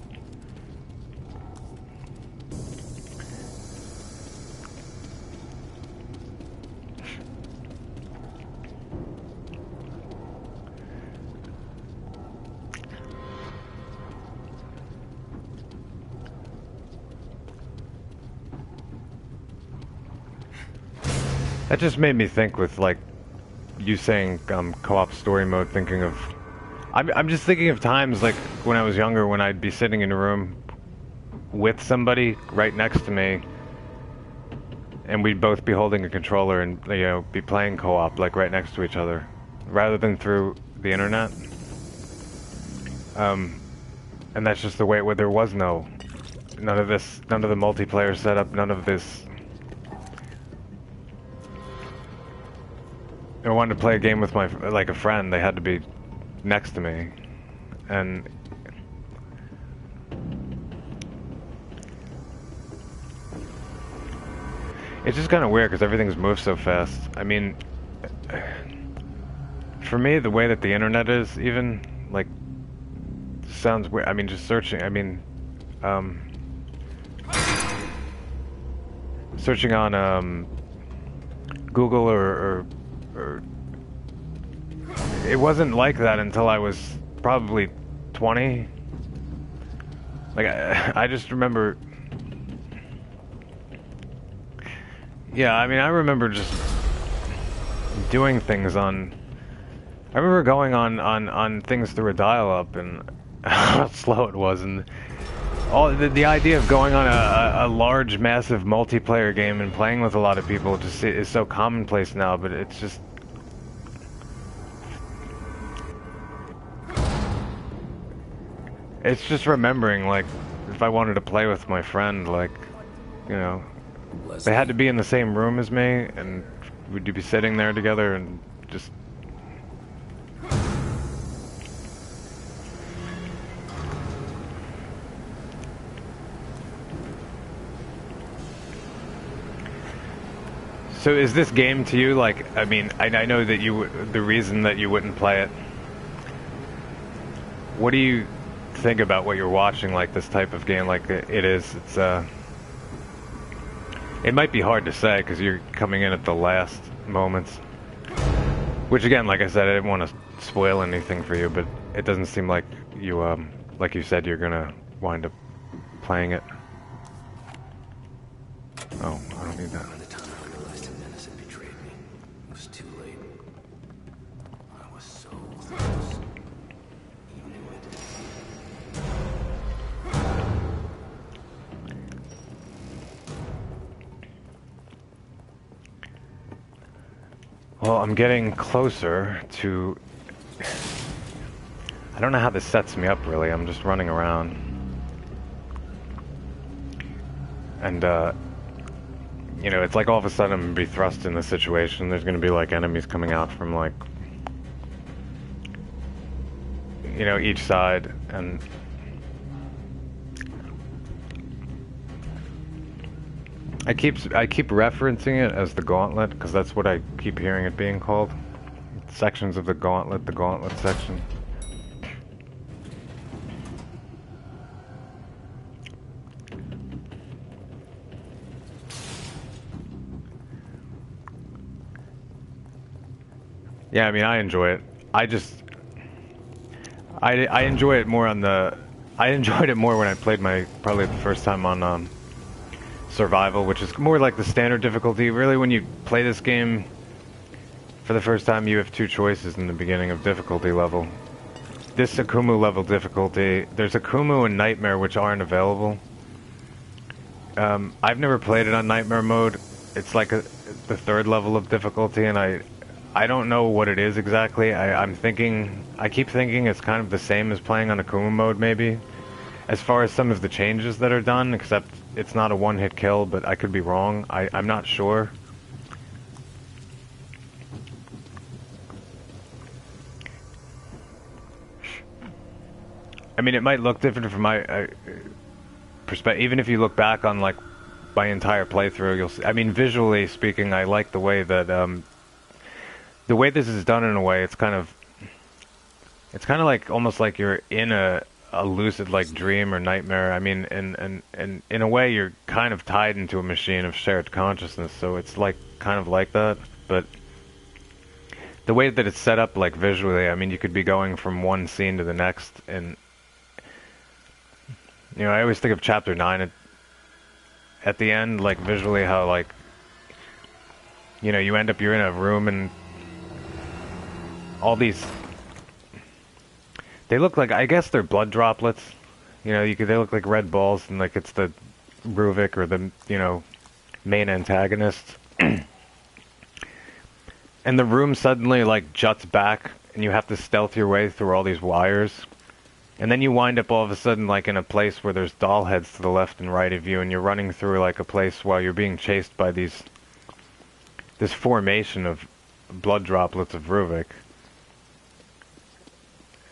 That just made me think with, like, you saying co-op story mode, thinking of... I'm just thinking of times, like, when I was younger, when I'd be sitting in a room with somebody right next to me, and we'd both be holding a controller and, you know, be playing co-op, like, right next to each other, rather than through the internet. And that's just the way it was. There was none of this, none of the multiplayer setup, none of this... I wanted to play a game with a friend, they had to be next to me. And It's just kind of weird because everything's moved so fast. I mean, for me, the way that the internet is, even, like, sounds weird. I mean, just searching, I mean, searching on, Google or it wasn't like that until I was probably 20. Like, I just remember... Yeah, I mean, I remember just doing things on... I remember going on things through a dial-up and how slow it was, and all the idea of going on a large, massive multiplayer game and playing with a lot of people just is so commonplace now, but it's just... It's just remembering, like, if I wanted to play with my friend, like, you know, they had to be in the same room as me, and we'd be sitting there together and just... So is this game to you, like, I mean, I know that the reason that you wouldn't play it, what do you think about what you're watching, like this type of game, like it is? It's it might be hard to say because you're coming in at the last moments, which again, like I said, I didn't want to spoil anything for you, but it doesn't seem like you said, you're gonna wind up playing it. Oh, I don't need that. By the time I realized Jimenez had betrayed me, it was too late. I was so close. He knew it. Well, I'm getting closer to... I don't know how this sets me up, really. I'm just running around. And, you know, it's like all of a sudden I'm going to be thrust in this situation. There's going to be, like, enemies coming out from, like, you know, each side, and... I keep referencing it as the Gauntlet, because that's what I keep hearing it being called. Sections of the Gauntlet section. Yeah, I mean, I enjoy it. I enjoy it more on the... I enjoyed it more when I played probably the first time on, Survival, which is more like the standard difficulty. Really, when you play this game for the first time, you have two choices in the beginning of difficulty level. This AKUMU level difficulty, there's AKUMU and Nightmare, which aren't available. I've never played it on Nightmare mode. It's like the third level of difficulty, and I don't know what it is exactly. I keep thinking it's kind of the same as playing on AKUMU mode, maybe, as far as some of the changes that are done, except it's not a one-hit kill, but I could be wrong. I'm not sure. I mean, it might look different from my perspective. Even if you look back on, like, my entire playthrough, you'll see. I mean, visually speaking, I like the way that the way this is done. In a way, it's kind of like almost like you're in a lucid, like, dream or nightmare. I mean, and in a way, you're kind of tied into a machine of shared consciousness, so it's like kind of like that. But the way that it's set up, like, visually, I mean, you could be going from one scene to the next, and you know, I always think of Chapter 9 at the end, like, visually, how, like, you know, you're in a room and all these... They look like, I guess they're blood droplets. You know, they look like red balls, and like it's the Ruvik or the, you know, main antagonist. And the room suddenly, like, juts back, and you have to stealth your way through all these wires. And then you wind up all of a sudden, like, in a place where there's doll heads to the left and right of you, and you're running through, like, a place while you're being chased by this formation of blood droplets of Ruvik.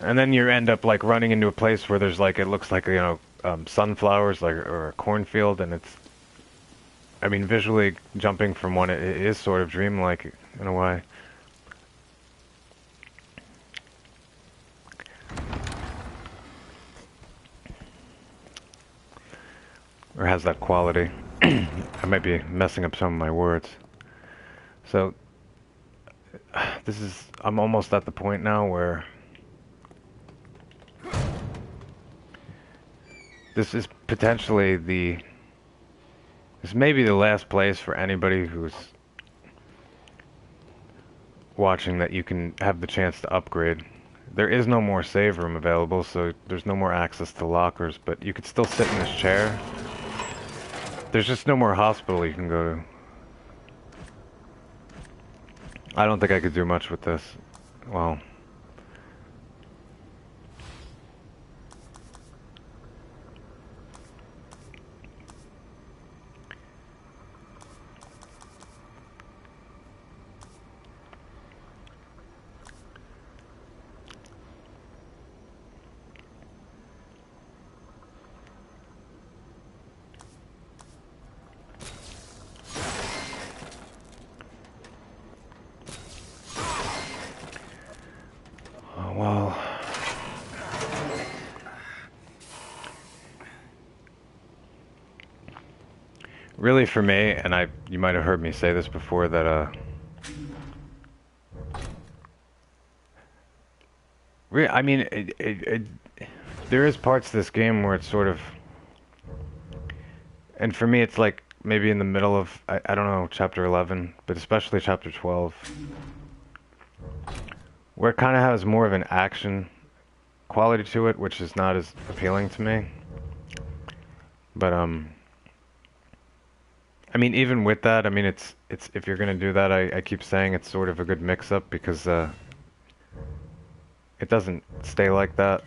And then you end up, like, running into a place where there's, like, it looks like, you know, sunflowers, like, or a cornfield, and it's... I mean, visually jumping from one, it is sort of dreamlike in a way. Or has that quality. I might be messing up some of my words. So, I'm almost at the point now where this is potentially this may be the last place for anybody who's watching that you can have the chance to upgrade. There is no more save room available, so there's no more access to lockers, but you could still sit in this chair. There's just no more hospital you can go to. I don't think I could do much with this. Well... well... Really for me, and you might have heard me say this before, that I mean, there is parts of this game where it's sort of, and for me it's like maybe in the middle of, I don't know, chapter 11, but especially chapter 12, where it kind of has more of an action quality to it, which is not as appealing to me. But I mean, even with that, I mean, it's if you're gonna do that, I keep saying it's sort of a good mix-up because it doesn't stay like that,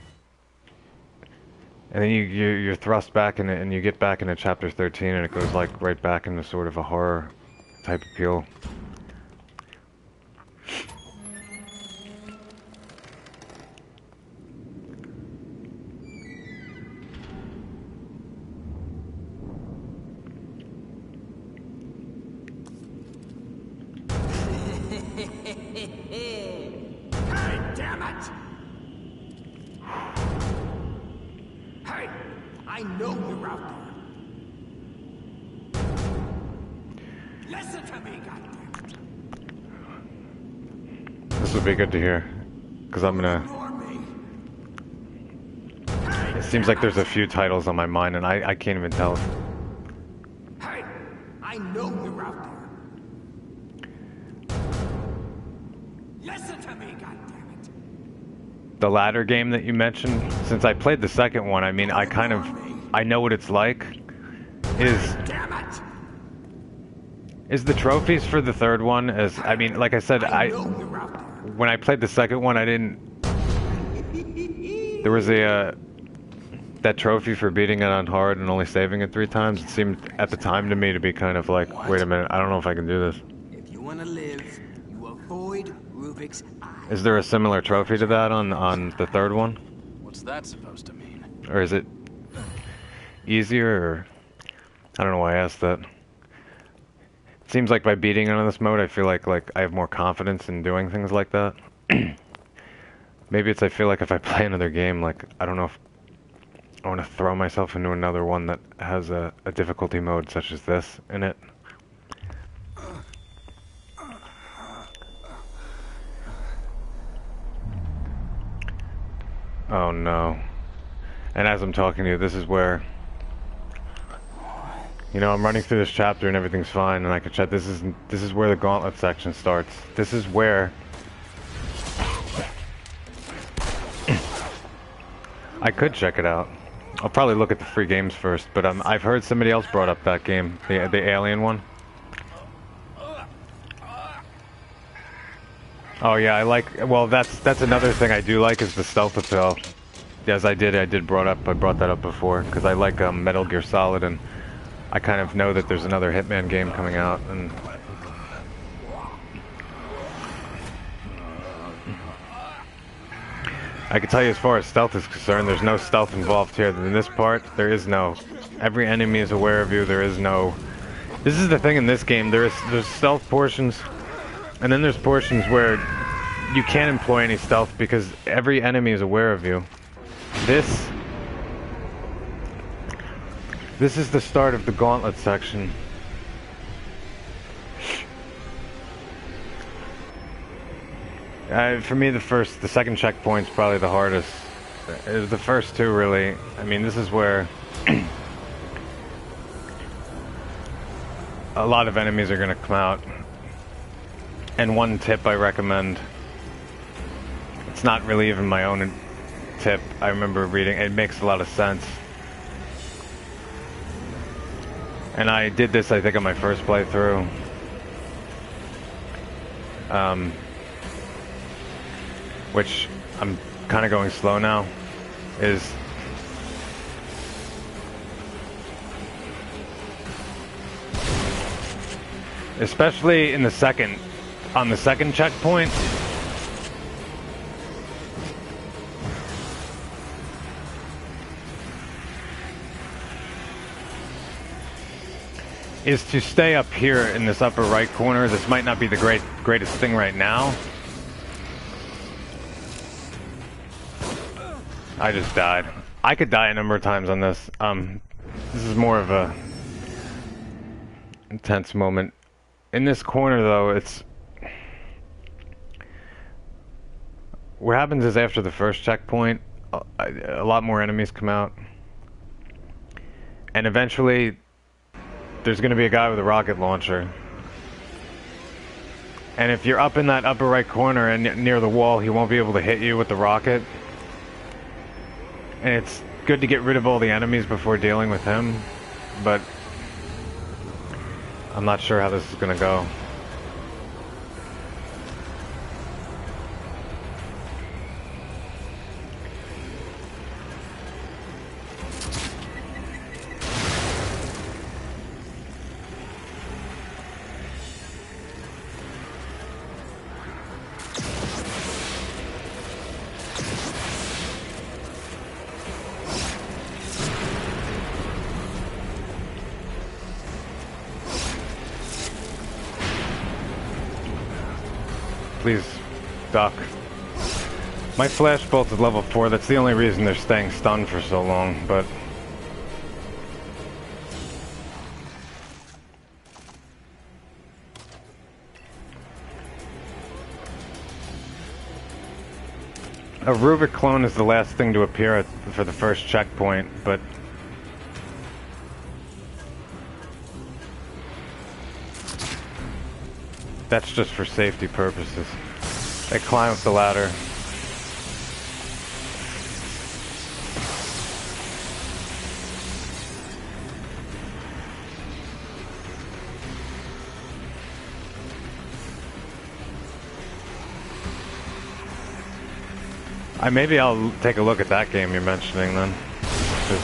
and then you're thrust back in it, and you get back into chapter 13, and it goes like right back into sort of a horror type appeal. This would be good to hear, because I'm gonna... It seems like there's a few titles on my mind, and I can't even tell. Hey, I know you're out there. Listen to me, goddammit. The latter game that you mentioned, since I played the second one, I mean, I know what it's like. Is the trophies for the third one, as, I mean, like I said, when I played the second one, I didn't... There was that trophy for beating it on hard and only saving it 3 times. It seemed, at the time, to me to be kind of like, wait a minute, I don't know if I can do this. If you want to live, you avoid Rubik's Eye. Is there a similar trophy to that on the third one? What's that supposed to mean? Or is it easier, or... I don't know why I asked that. It seems like by beating it on this mode, I feel like I have more confidence in doing things like that. Maybe it's I feel like if I play another game, like, I don't know if I want to throw myself into another one that has a difficulty mode such as this in it. Oh no. And as I'm talking to you, this is where... You know, I'm running through this chapter and everything's fine, and I can check. This is where the gauntlet section starts. This is where I could check it out. I'll probably look at the free games first, but I've heard somebody else brought up that game, the alien one. Oh yeah, I like. Well, that's another thing I do like is the stealth appeal. Yes, I brought that up before because I like Metal Gear Solid, and I kind of know that there's another Hitman game coming out, and I can tell you as far as stealth is concerned, there's no stealth involved here. In this part, there is no. Every enemy is aware of you. There is no This is the thing in this game. There's stealth portions, and then there's portions where you can't employ any stealth because every enemy is aware of you. This is the start of the gauntlet section. For me, the second checkpoint's probably the hardest. It was the first two, really. I mean, this is where a lot of enemies are going to come out. And one tip I recommend, it's not really even my own tip, I remember reading, it makes a lot of sense. And I did this, I think, on my first playthrough. Which I'm kind of going slow now, is especially on the second checkpoint, is to stay up here in this upper right corner. This might not be the greatest thing right now. I just died. I could die a number of times on this. This is more of a intense moment. In this corner, though, it's... What happens is after the first checkpoint, a lot more enemies come out. And eventually, there's going to be a guy with a rocket launcher. And if you're up in that upper right corner and near the wall, he won't be able to hit you with the rocket. And it's good to get rid of all the enemies before dealing with him, but I'm not sure how this is going to go. Please, Doc. My flash bolt is level 4. That's the only reason they're staying stunned for so long, but... A Rubik clone is the last thing to appear for the first checkpoint, but... That's just for safety purposes. They climb up the ladder. Maybe I'll take a look at that game you're mentioning then. 'Cause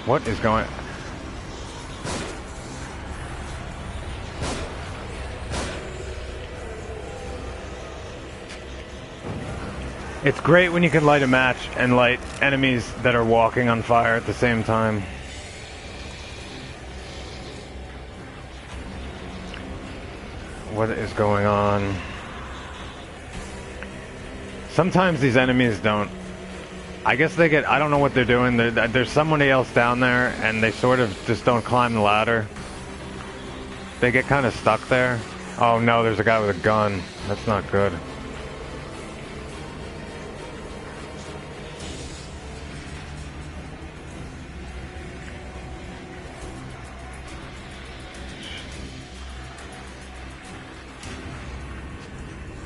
what is going... It's great when you can light a match and light enemies that are walking on fire at the same time. What is going on? Sometimes these enemies don't... I guess they get... I don't know what they're doing. There's somebody else down there, and they sort of just don't climb the ladder. They get kind of stuck there. Oh no, there's a guy with a gun. That's not good.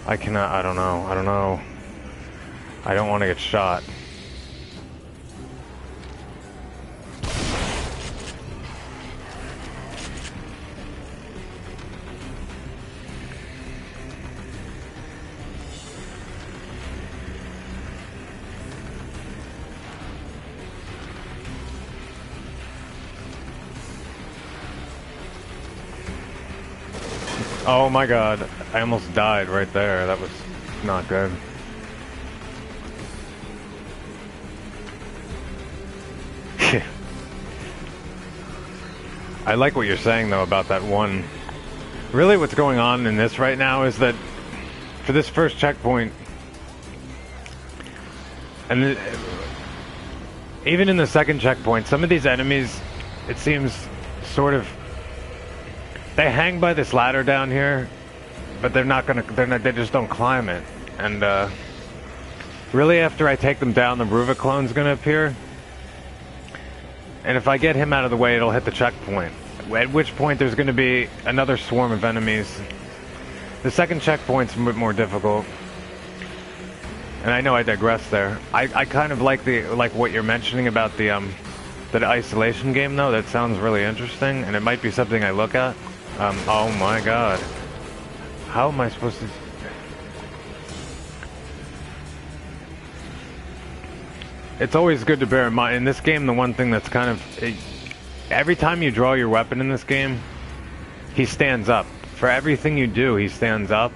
I cannot... I don't know. I don't know. I don't want to get shot. Oh my god, I almost died right there. That was not good. I like what you're saying though about that one. Really what's going on in this right now is that for this first checkpoint, and even in the second checkpoint, some of these enemies, it seems sort of, they hang by this ladder down here, but they just don't climb it. And really after I take them down, the Ruvik clone's gonna appear. And if I get him out of the way, it'll hit the checkpoint. At which point there's gonna be another swarm of enemies. The second checkpoint's a bit more difficult. And I know I digress there. I kind of like what you're mentioning about the isolation game though. That sounds really interesting, and it might be something I look at. Oh my god. How am I supposed to... It's always good to bear in mind, in this game, the one thing that's kind of... every time you draw your weapon in this game, he stands up. For everything you do, he stands up.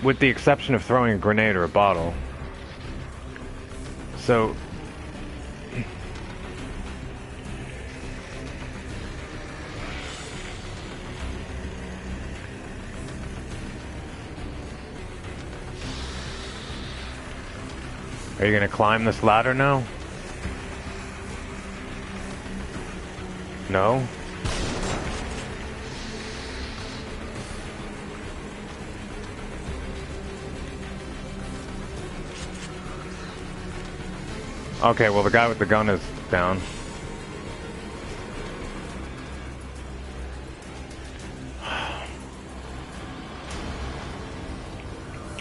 With the exception of throwing a grenade or a bottle. So... Are you gonna climb this ladder now? No? Okay, well the guy with the gun is down.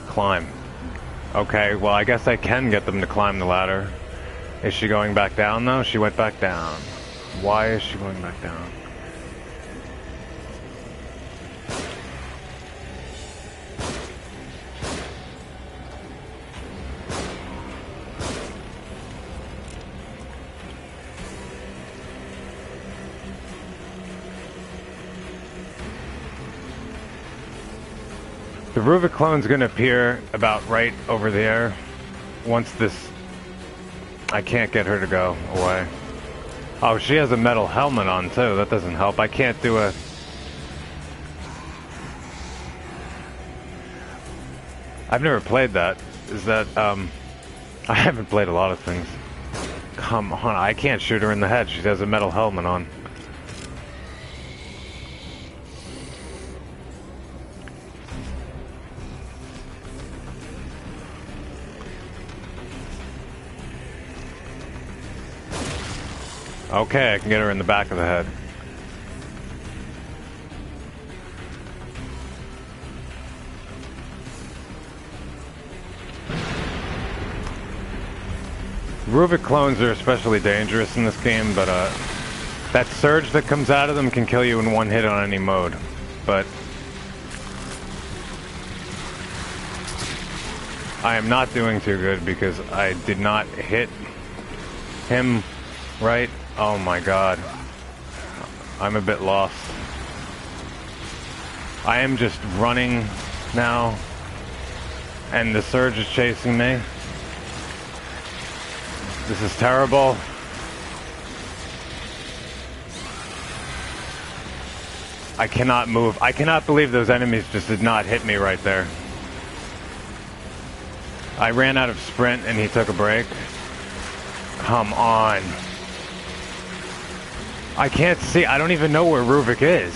Climb. Okay, well I guess I can get them to climb the ladder. Is she going back down though? She went back down. Why is she going back down? The Ruvik clone's gonna appear about right over there once this... I can't get her to go away. Oh, she has a metal helmet on too. That doesn't help. I can't do a... I've never played that. Is that, I haven't played a lot of things. Come on, I can't shoot her in the head. She has a metal helmet on. Okay, I can get her in the back of the head. Ruvik clones are especially dangerous in this game, but that surge that comes out of them can kill you in one hit on any mode. But I am not doing too good because I did not hit him right. Oh my god. I'm a bit lost. I am just running now, and the surge is chasing me. This is terrible. I cannot move. I cannot believe those enemies just did not hit me right there. I ran out of sprint and he took a break. Come on. I can't see. I don't even know where Ruvik is.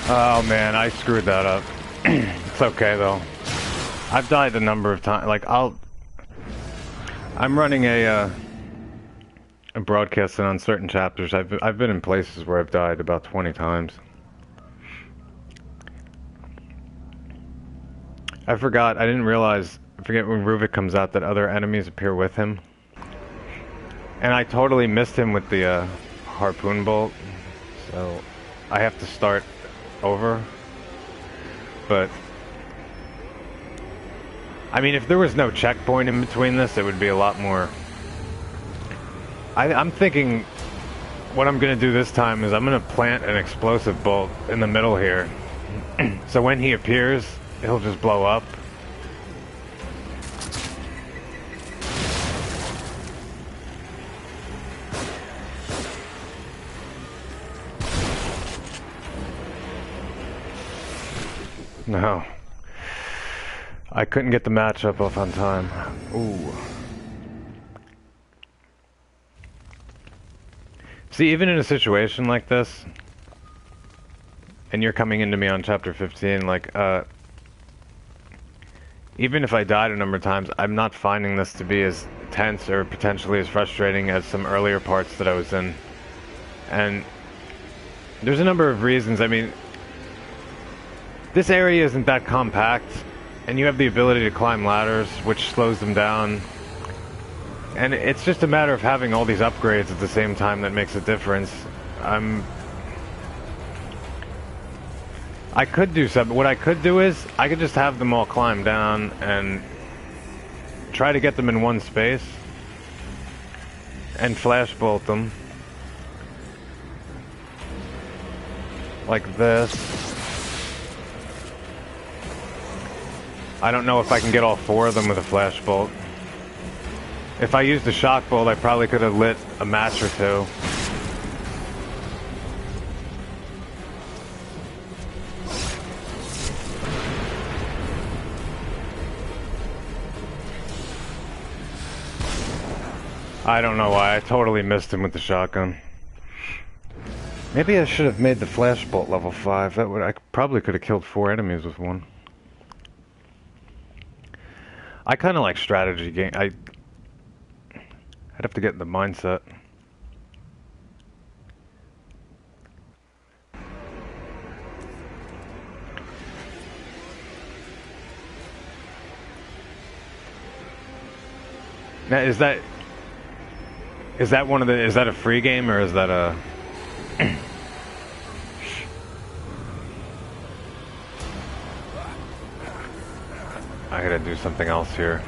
Oh man, I screwed that up. It's okay though. I've died a number of times. Like I'm running a broadcasting on certain chapters. I've been in places where I've died about 20 times. I forgot. I didn't realize. I forget when Ruvik comes out that other enemies appear with him. And I totally missed him with the harpoon bolt. So I have to start over. But I mean, if there was no checkpoint in between this, it would be a lot more... I'm thinking what I'm going to do this time is I'm going to plant an explosive bolt in the middle here. So when he appears, he'll just blow up. No. I couldn't get the matchup off on time. Ooh. See, even in a situation like this, and you're coming into me on chapter 15, like, even if I died a number of times, I'm not finding this to be as tense or potentially as frustrating as some earlier parts that I was in. And there's a number of reasons. I mean, this area isn't that compact, and you have the ability to climb ladders, which slows them down. And it's just a matter of having all these upgrades at the same time that makes a difference. I could do something. What I could do is, I could just have them all climb down and try to get them in one space and flash bolt them. Like this. I don't know if I can get all 4 of them with a flash bolt. If I used a shock bolt, I probably could have lit a match or 2. I don't know why, I totally missed him with the shotgun. Maybe I should have made the flash bolt level 5. That would, I probably could have killed 4 enemies with one. I kind of like strategy game. I'd have to get in the mindset. Now, is that one of the, is that a free game or is that a... I gotta do something else here.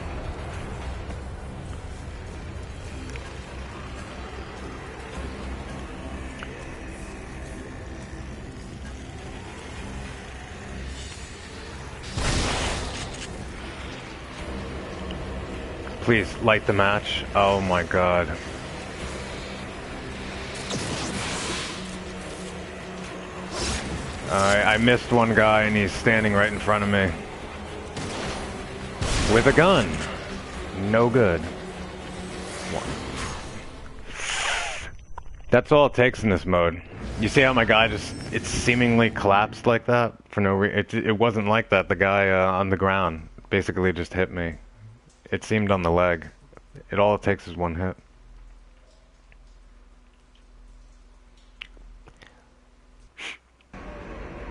Please light the match. Oh my god. I missed one guy and he's standing right in front of me. With a gun. No good. That's all it takes in this mode. You see how my guy just, it seemingly collapsed like that? For no reason. It wasn't like that. The guy on the ground basically just hit me. It seemed on the leg. All it takes is one hit.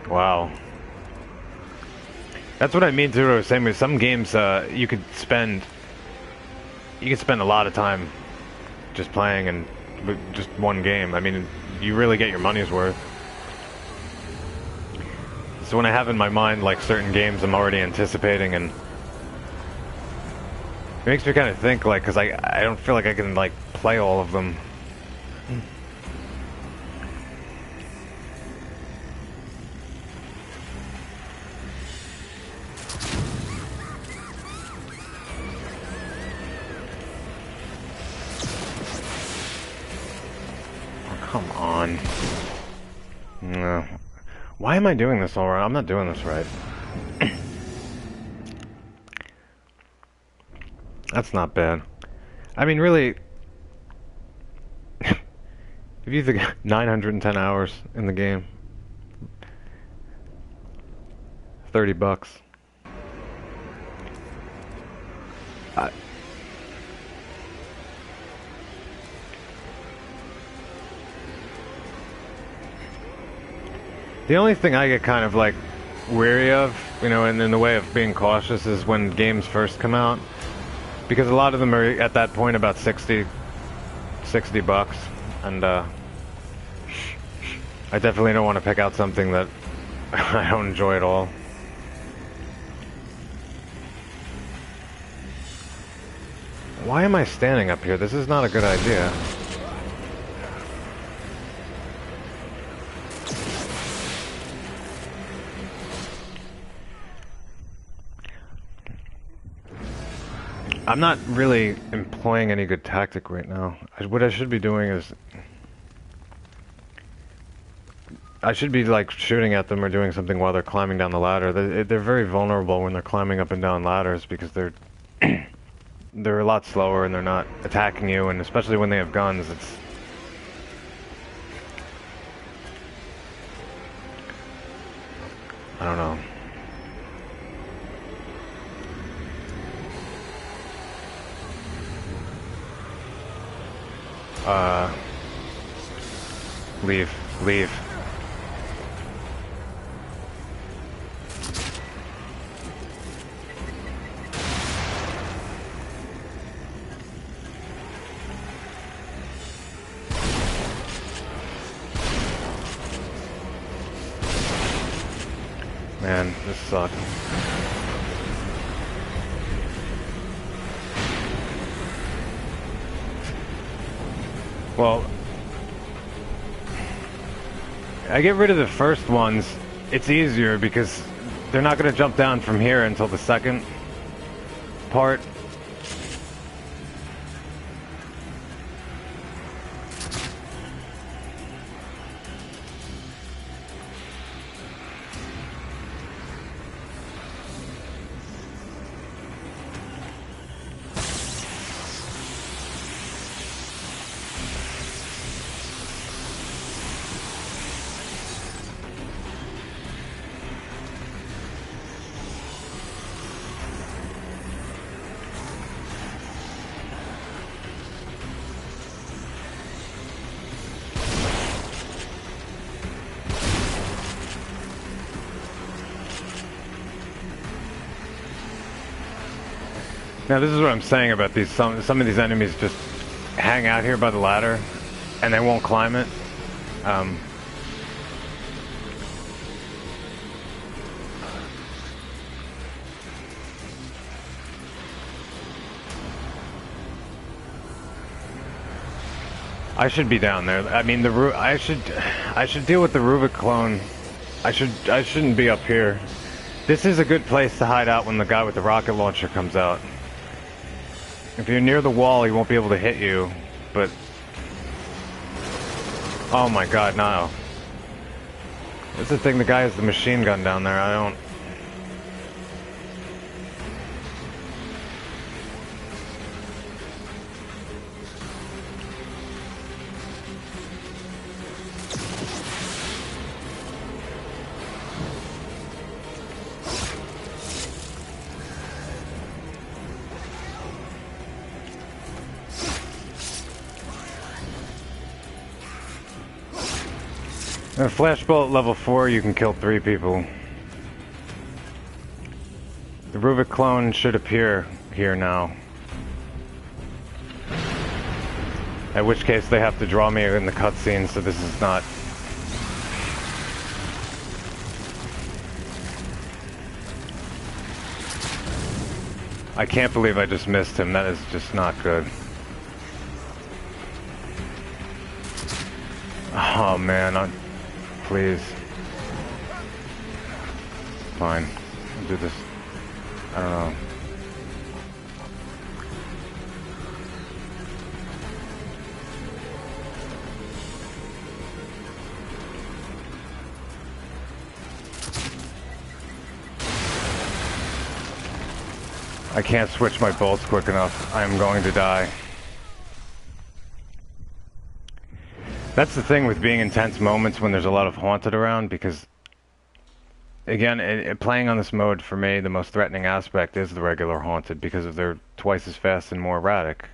Wow. That's what I mean too. I was saying with some games, you could spend a lot of time just playing and just one game. I mean, you really get your money's worth. So when I have in my mind like certain games I'm already anticipating, and it makes me kind of think, like, because I don't feel like I can like play all of them. Come on. No. Why am I doing this all right? I'm not doing this right. That's not bad. I mean, really, if you think 910 hours in the game, $30. The only thing I get kind of like weary of, you know, in the way of being cautious, is when games first come out, because a lot of them are at that point about $60, and I definitely don't want to pick out something that I don't enjoy at all. Why am I standing up here? This is not a good idea. I'm not really employing any good tactic right now. What I should be doing is... I should be, like, shooting at them or doing something while they're climbing down the ladder. They're very vulnerable when they're climbing up and down ladders because they're... they're a lot slower and they're not attacking you, and especially when they have guns, it's... I don't know. Leave. Leave. Man, this sucks. Well, I get rid of the first ones. It's easier because they're not going to jump down from here until the second part. Now this is what I'm saying about these. Some of these enemies just hang out here by the ladder, and they won't climb it. I should be down there. I mean, I should deal with the Rubik clone. I shouldn't be up here. This is a good place to hide out when the guy with the rocket launcher comes out. If you're near the wall, he won't be able to hit you, but... Oh my god, no. That's the thing, the guy has the machine gun down there, I don't... A flashbullet level 4, you can kill 3 people. The Rubik clone should appear here now. At which case they have to draw me in the cutscene, so this is not... I can't believe I just missed him. That is just not good. Oh man, please. Fine. I'll do this. I don't know. I can't switch my bolts quick enough. I am going to die. That's the thing with being in tense moments when there's a lot of haunted around, because again, playing on this mode for me, the most threatening aspect is the regular haunted, because they're twice as fast and more erratic.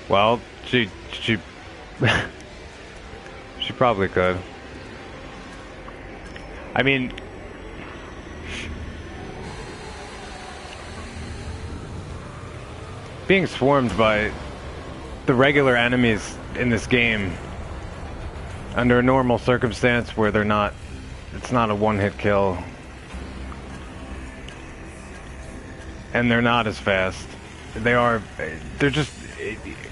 Well, she she probably could. I mean, being swarmed by the regular enemies in this game, Under a normal circumstance where it's not a one-hit kill, and they're not as fast. They're just,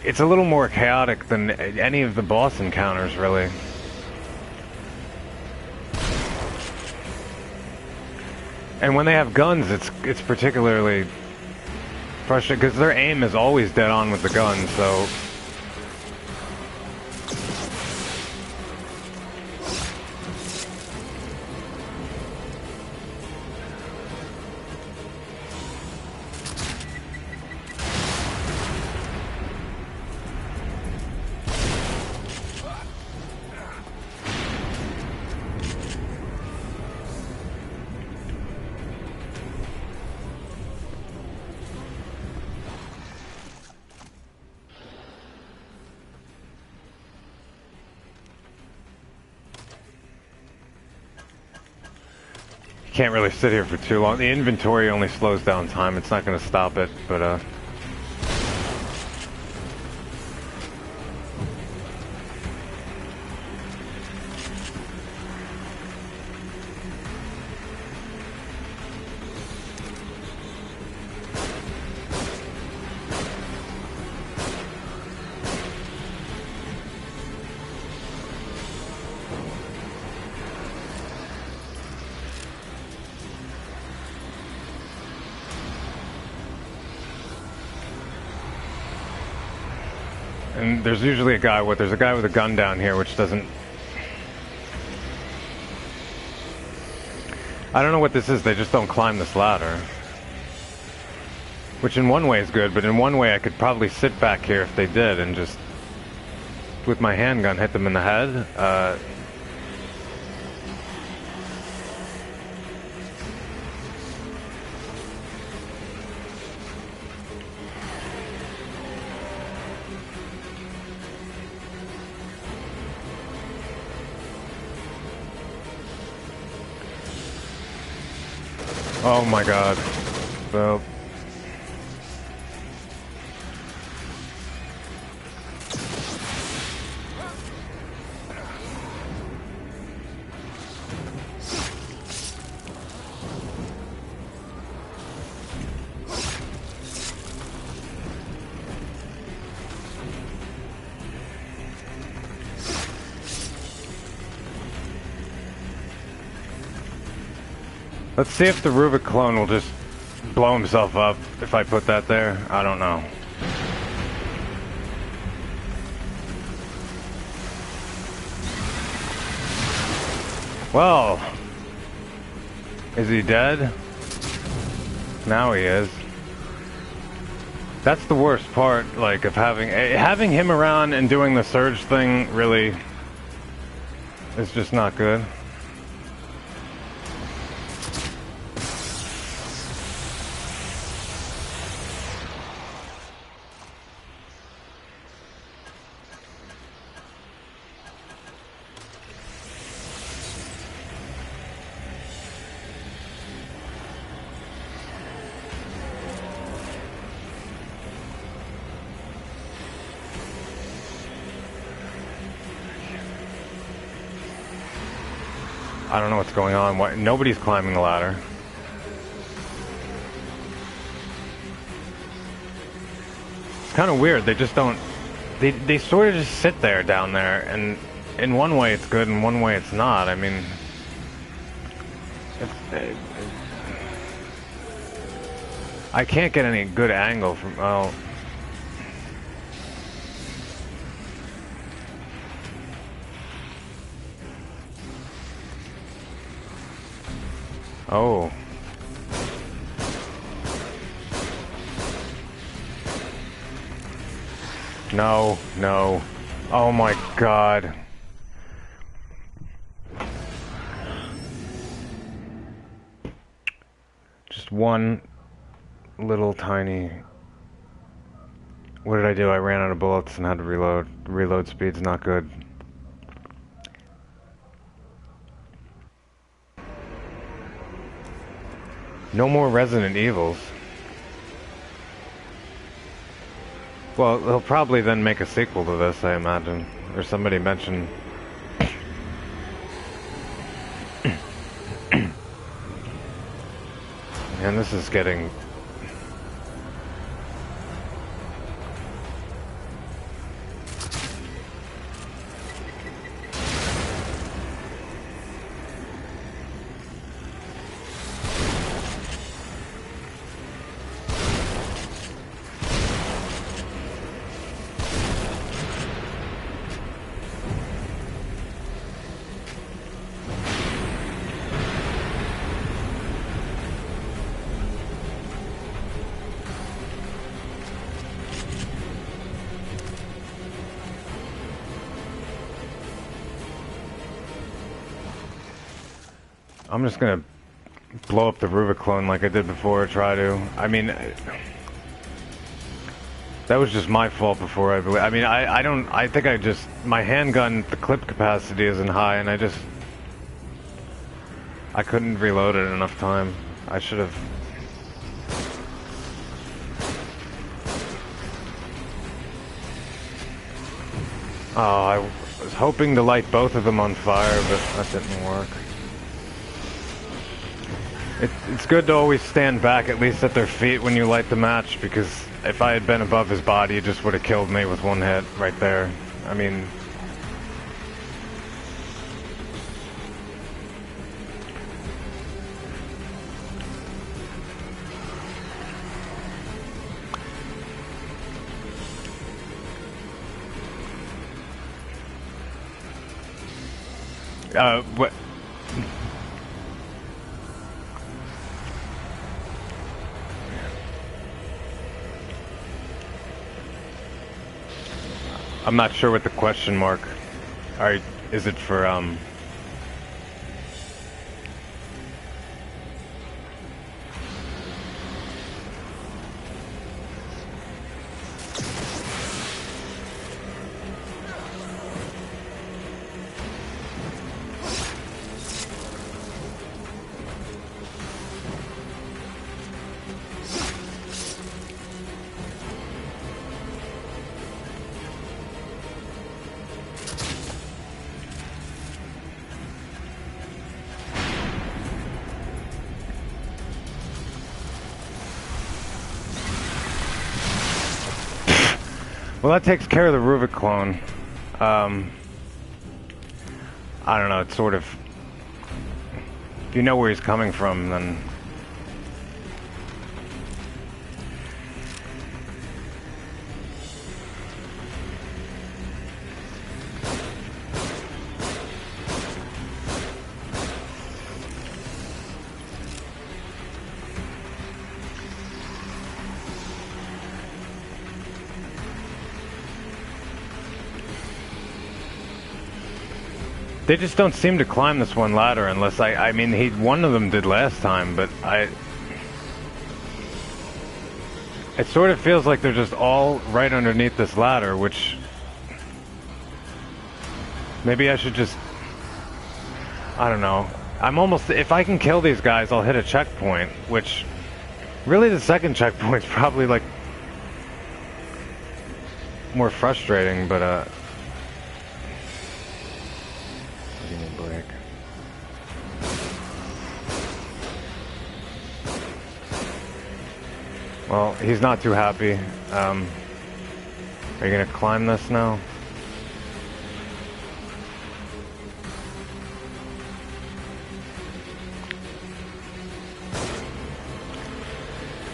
it's a little more chaotic than any of the boss encounters, really. And when they have guns, it's particularly frustrating, because their aim is always dead on with the gun, so... Can't really sit here for too long. The inventory only slows down time. It's not going to stop it, but and there's usually there's a guy with a gun down here, which doesn't... I don't know what this is, they just don't climb this ladder. Which in one way is good, but in one way I could probably sit back here if they did and just, with my handgun, hit them in the head. Oh my god. Well... Let's see if the Rubik clone will just blow himself up if I put that there. I don't know. Well, is he dead? Now he is. That's the worst part, like, of having him around and doing the surge thing really is just not good. I don't know what's going on. Why, nobody's climbing the ladder. It's kind of weird. They just don't... They sort of just sit there down there, and in one way it's good, in one way it's not. I mean... I can't get any good angle from... Oh... Oh. No, no. Oh my god. Just one little tiny... What did I do? I ran out of bullets and had to reload. Reload speed's not good. No more Resident Evils. Well, they'll probably then make a sequel to this, I imagine. Or somebody mentioned And this is getting... I'm just gonna blow up the Rubiclone like I did before, try to. I mean, that was just my fault before, I believe. I mean, I think I just, my handgun, the clip capacity isn't high, and I couldn't reload it in enough time. I should have. Oh, I was hoping to light both of them on fire, but that didn't work. It's good to always stand back, at least at their feet, when you light the match, because if I had been above his body, it just would have killed me with one hit right there. I mean... what... I'm not sure what the question mark. Alright, is it for, Well, that takes care of the Rubiclone. I don't know, it's sort of... If you know where he's coming from, then... They just don't seem to climb this one ladder unless I mean, one of them did last time, but it sort of feels like they're just all right underneath this ladder, which maybe I should just, I don't know. I'm almost, if I can kill these guys, I'll hit a checkpoint, which really the second checkpoint's probably like more frustrating, but give me a break. Well, he's not too happy. Are you gonna climb this now?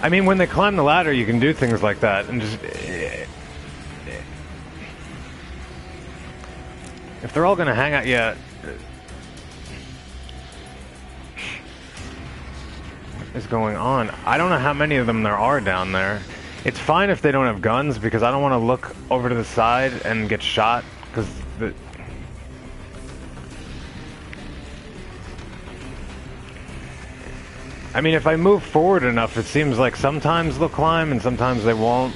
I mean, when they climb the ladder, you can do things like that, and just... If they're all gonna hang out, yeah... What is going on? I don't know how many of them there are down there. It's fine if they don't have guns, because I don't want to look over to the side and get shot, because the... I mean, if I move forward enough, it seems like sometimes they'll climb and sometimes they won't.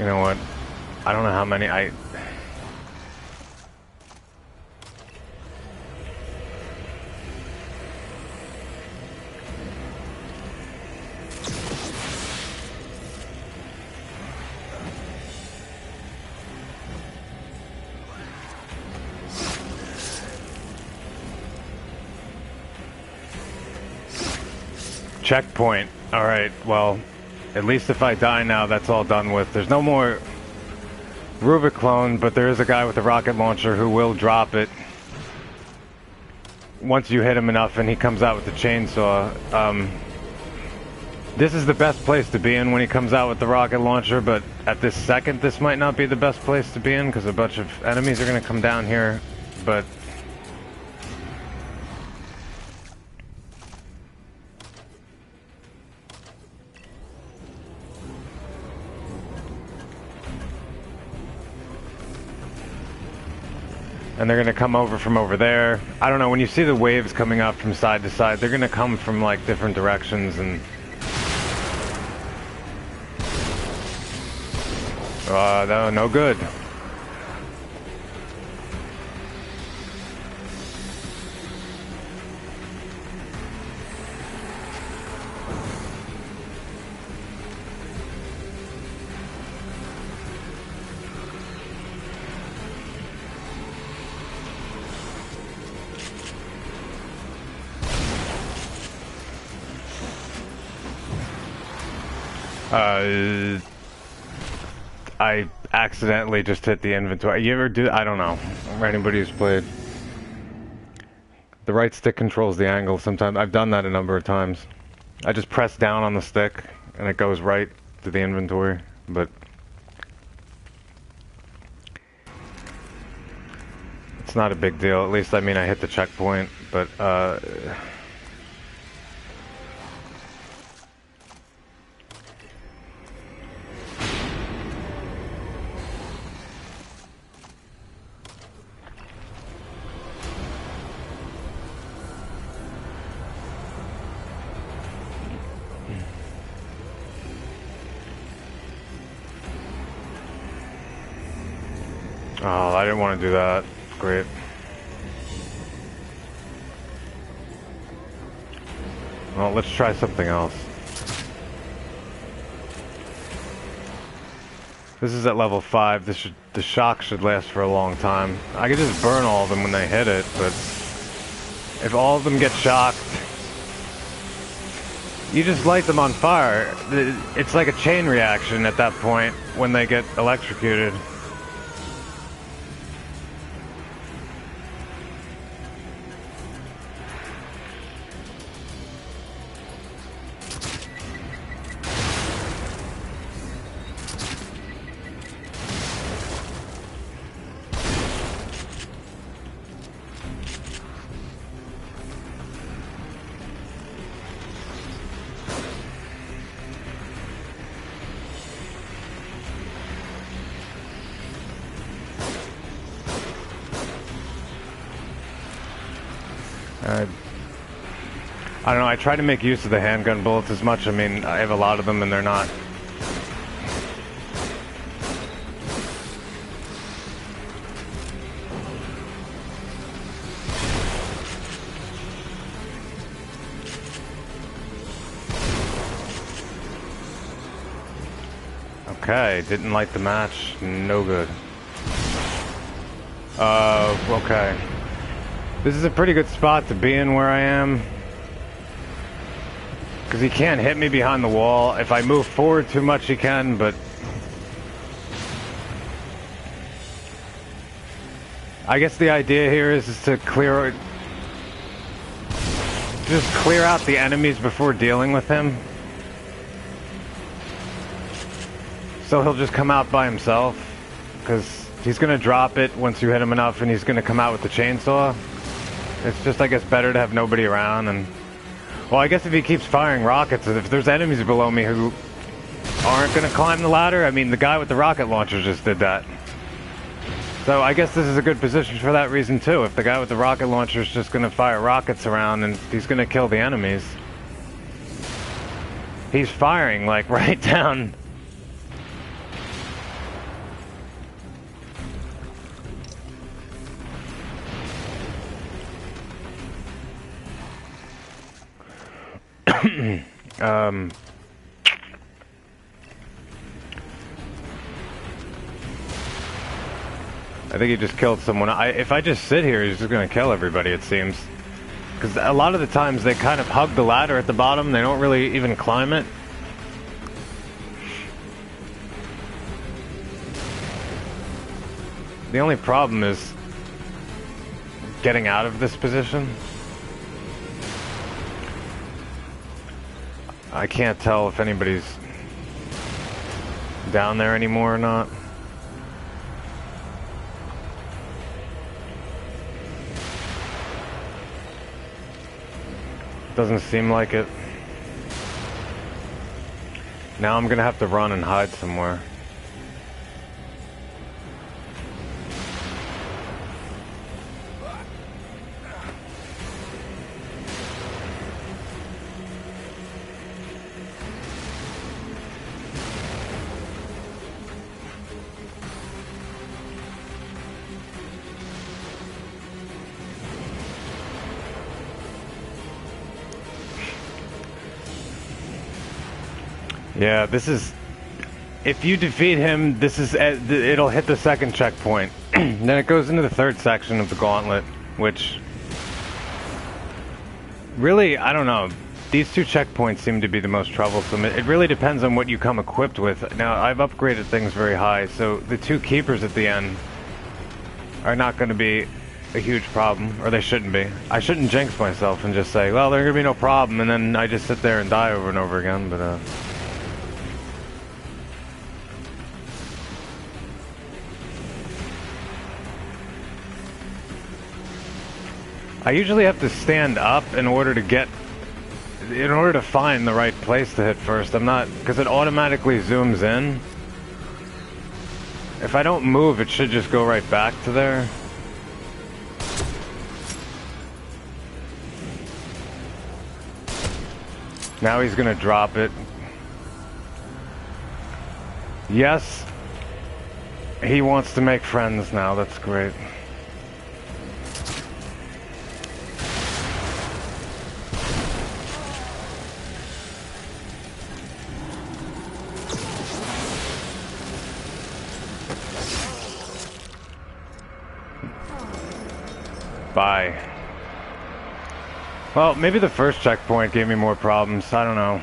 You know what? I don't know how many Checkpoint. Alright, well, at least if I die now, that's all done with. There's no more Rubik clone, but there is a guy with a rocket launcher who will drop it once you hit him enough and he comes out with the chainsaw. This is the best place to be in when he comes out with the rocket launcher, but at this second, this might not be the best place to be in because a bunch of enemies are going to come down here, but... and they're gonna come over from over there. I don't know, when you see the waves coming up from side to side, they're gonna come from like different directions and... no good. I accidentally just hit the inventory. You ever do? I don't know. For anybody who's played. The right stick controls the angle sometimes. I've done that a number of times. I just press down on the stick and it goes right to the inventory, but... it's not a big deal. At least, I mean, I hit the checkpoint, but, oh, I didn't want to do that. Great. Well, let's try something else. This is at level 5. The shock should last for a long time. I could just burn all of them when they hit it, but if all of them get shocked, you just light them on fire. It's like a chain reaction at that point when they get electrocuted. I don't know, I try to make use of the handgun bullets as much. I mean, I have a lot of them and they're not... Okay, didn't light the match. No good. Okay. This is a pretty good spot to be in where I am. Because he can't hit me behind the wall. If I move forward too much, he can, but... I guess the idea here is to clear... just clear out the enemies before dealing with him. So he'll just come out by himself. Because he's going to drop it once you hit him enough, and he's going to come out with the chainsaw. It's just, I guess, better to have nobody around, and... Well, I guess if he keeps firing rockets, if there's enemies below me who aren't going to climb the ladder, I mean, the guy with the rocket launcher just did that. So I guess this is a good position for that reason, too. If the guy with the rocket launcher is just going to fire rockets around and he's going to kill the enemies. He's firing, like, right down I think he just killed someone. If I just sit here, he's just gonna kill everybody, it seems. Because a lot of the times they kind of hug the ladder at the bottom, they don't really even climb it. The only problem is getting out of this position. I can't tell if anybody's down there anymore or not. Doesn't seem like it. Now I'm gonna have to run and hide somewhere. Yeah, this is... If you defeat him, this is... It'll hit the second checkpoint. Then it goes into the third section of the gauntlet, which... Really, I don't know. These two checkpoints seem to be the most troublesome. It really depends on what you come equipped with. Now, I've upgraded things very high, so the two keepers at the end are not going to be a huge problem, or they shouldn't be. I shouldn't jinx myself and just say, well, there's going to be no problem, and then I just sit there and die over and over again, but, I usually have to stand up in order to find the right place to hit first. I'm not, because it automatically zooms in. If I don't move, it should just go right back to there. Now he's gonna drop it. Yes, he wants to make friends now, that's great. Bye. Well, maybe the first checkpoint gave me more problems, I don't know,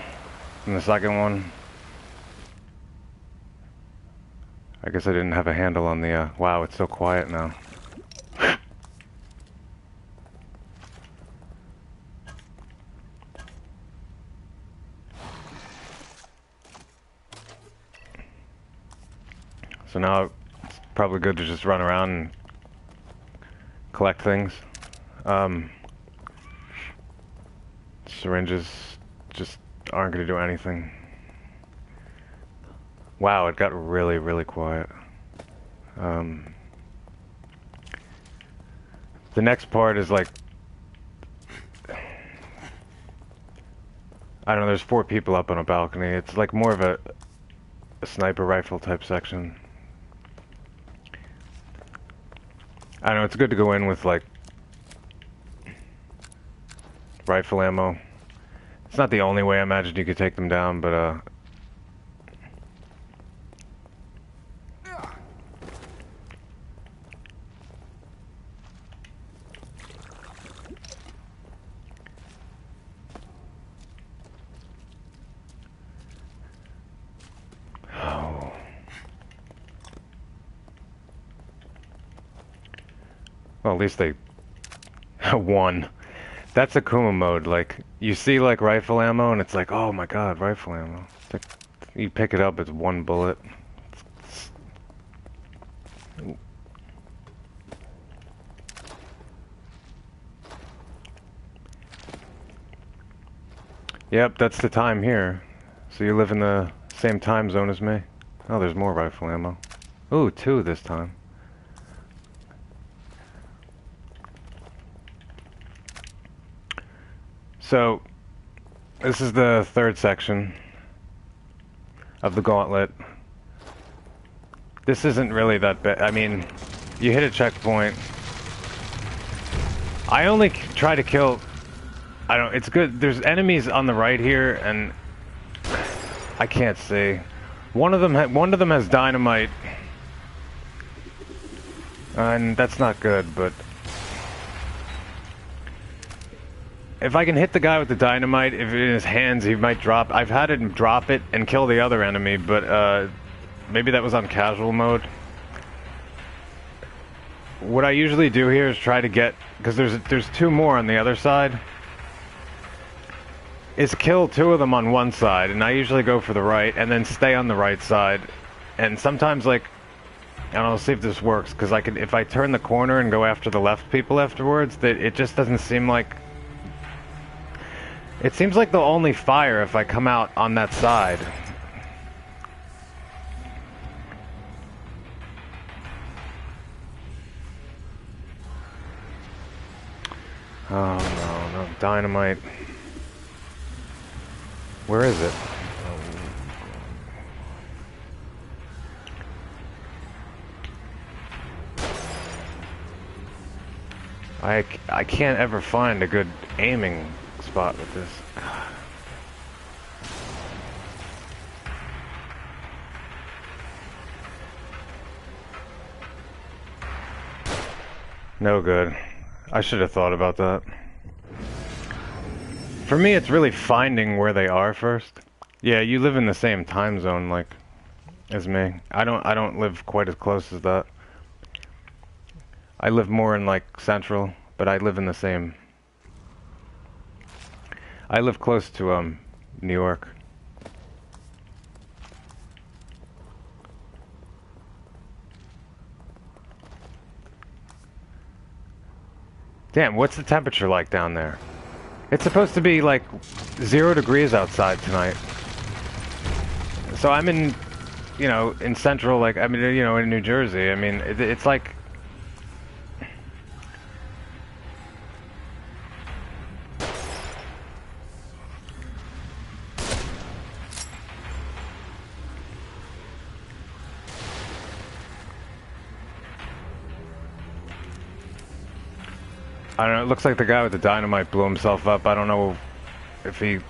than the second one. I guess I didn't have a handle on the, wow, it's so quiet now. So now it's probably good to just run around and collect things. Syringes just aren't going to do anything. Wow, it got really, really quiet. The next part is like... I don't know, there's 4 people up on a balcony. It's like more of a sniper rifle type section. I don't know, it's good to go in with like rifle ammo. It's not the only way I imagine you could take them down, but oh. Well, at least they won. That's AKUMU mode, like, you see, like, rifle ammo, and it's like, oh my god, rifle ammo. It's like, you pick it up, it's 1 bullet. Yep, that's the time here. So you live in the same time zone as me? Oh, there's more rifle ammo. Ooh, 2 this time. So, this is the third section of the gauntlet. This isn't really that bad. I mean, you hit a checkpoint. I only try to kill I don't. It's good. There's enemies on the right here, and I can't see. One of them has dynamite, and that's not good. But if I can hit the guy with the dynamite, if in his hands, he might drop. I've had him drop it and kill the other enemy, but maybe that was on casual mode. What I usually do here is try to get, because there's two more on the other side, is kill two of them on one side, and I usually go for the right, and then stay on the right side. And sometimes, like, I don't know, see if this works, because I can, if I turn the corner and go after the left people afterwards, that it just doesn't seem like... It seems like they'll only fire if I come out on that side. Oh no, no, dynamite. Where is it? I can't ever find a good aiming spot with this. God. No good. I should have thought about that. For me, it's really finding where they are first. Yeah, you live in the same time zone, like, as me. I don't live quite as close as that. I live more in, like, central, but I live in the same... I live close to, New York. Damn, what's the temperature like down there? It's supposed to be like 0 degrees outside tonight. So I'm in, you know, in central, like, I mean, you know, in New Jersey. I mean, it's like... I don't know, it looks like the guy with the dynamite blew himself up. I don't know if he...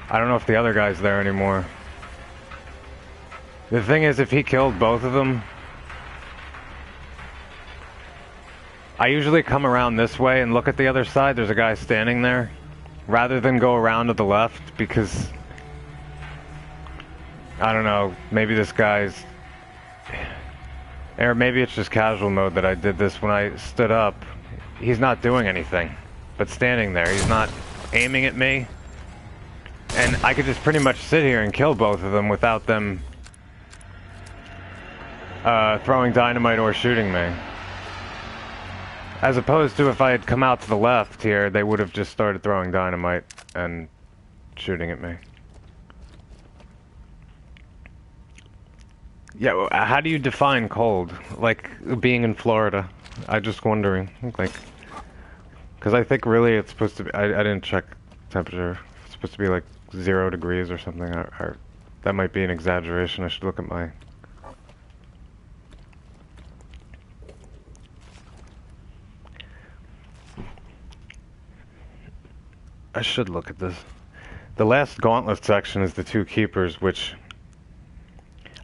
I don't know if the other guy's there anymore. The thing is, if he killed both of them... I usually come around this way and look at the other side. There's a guy standing there. Rather than go around to the left, because... I don't know, maybe this guy's... Or maybe it's just casual mode that I did this when I stood up. He's not doing anything, but standing there. He's not aiming at me. And I could just pretty much sit here and kill both of them without them throwing dynamite or shooting me. As opposed to if I had come out to the left here, they would have just started throwing dynamite and shooting at me. Yeah, how do you define cold? Like, being in Florida? I'm just wondering, like... Because I think really it's supposed to be... I didn't check temperature. It's supposed to be like 0 degrees or something. Or that might be an exaggeration. I should look at my... I should look at this. The last gauntlet section is the 2 keepers, which...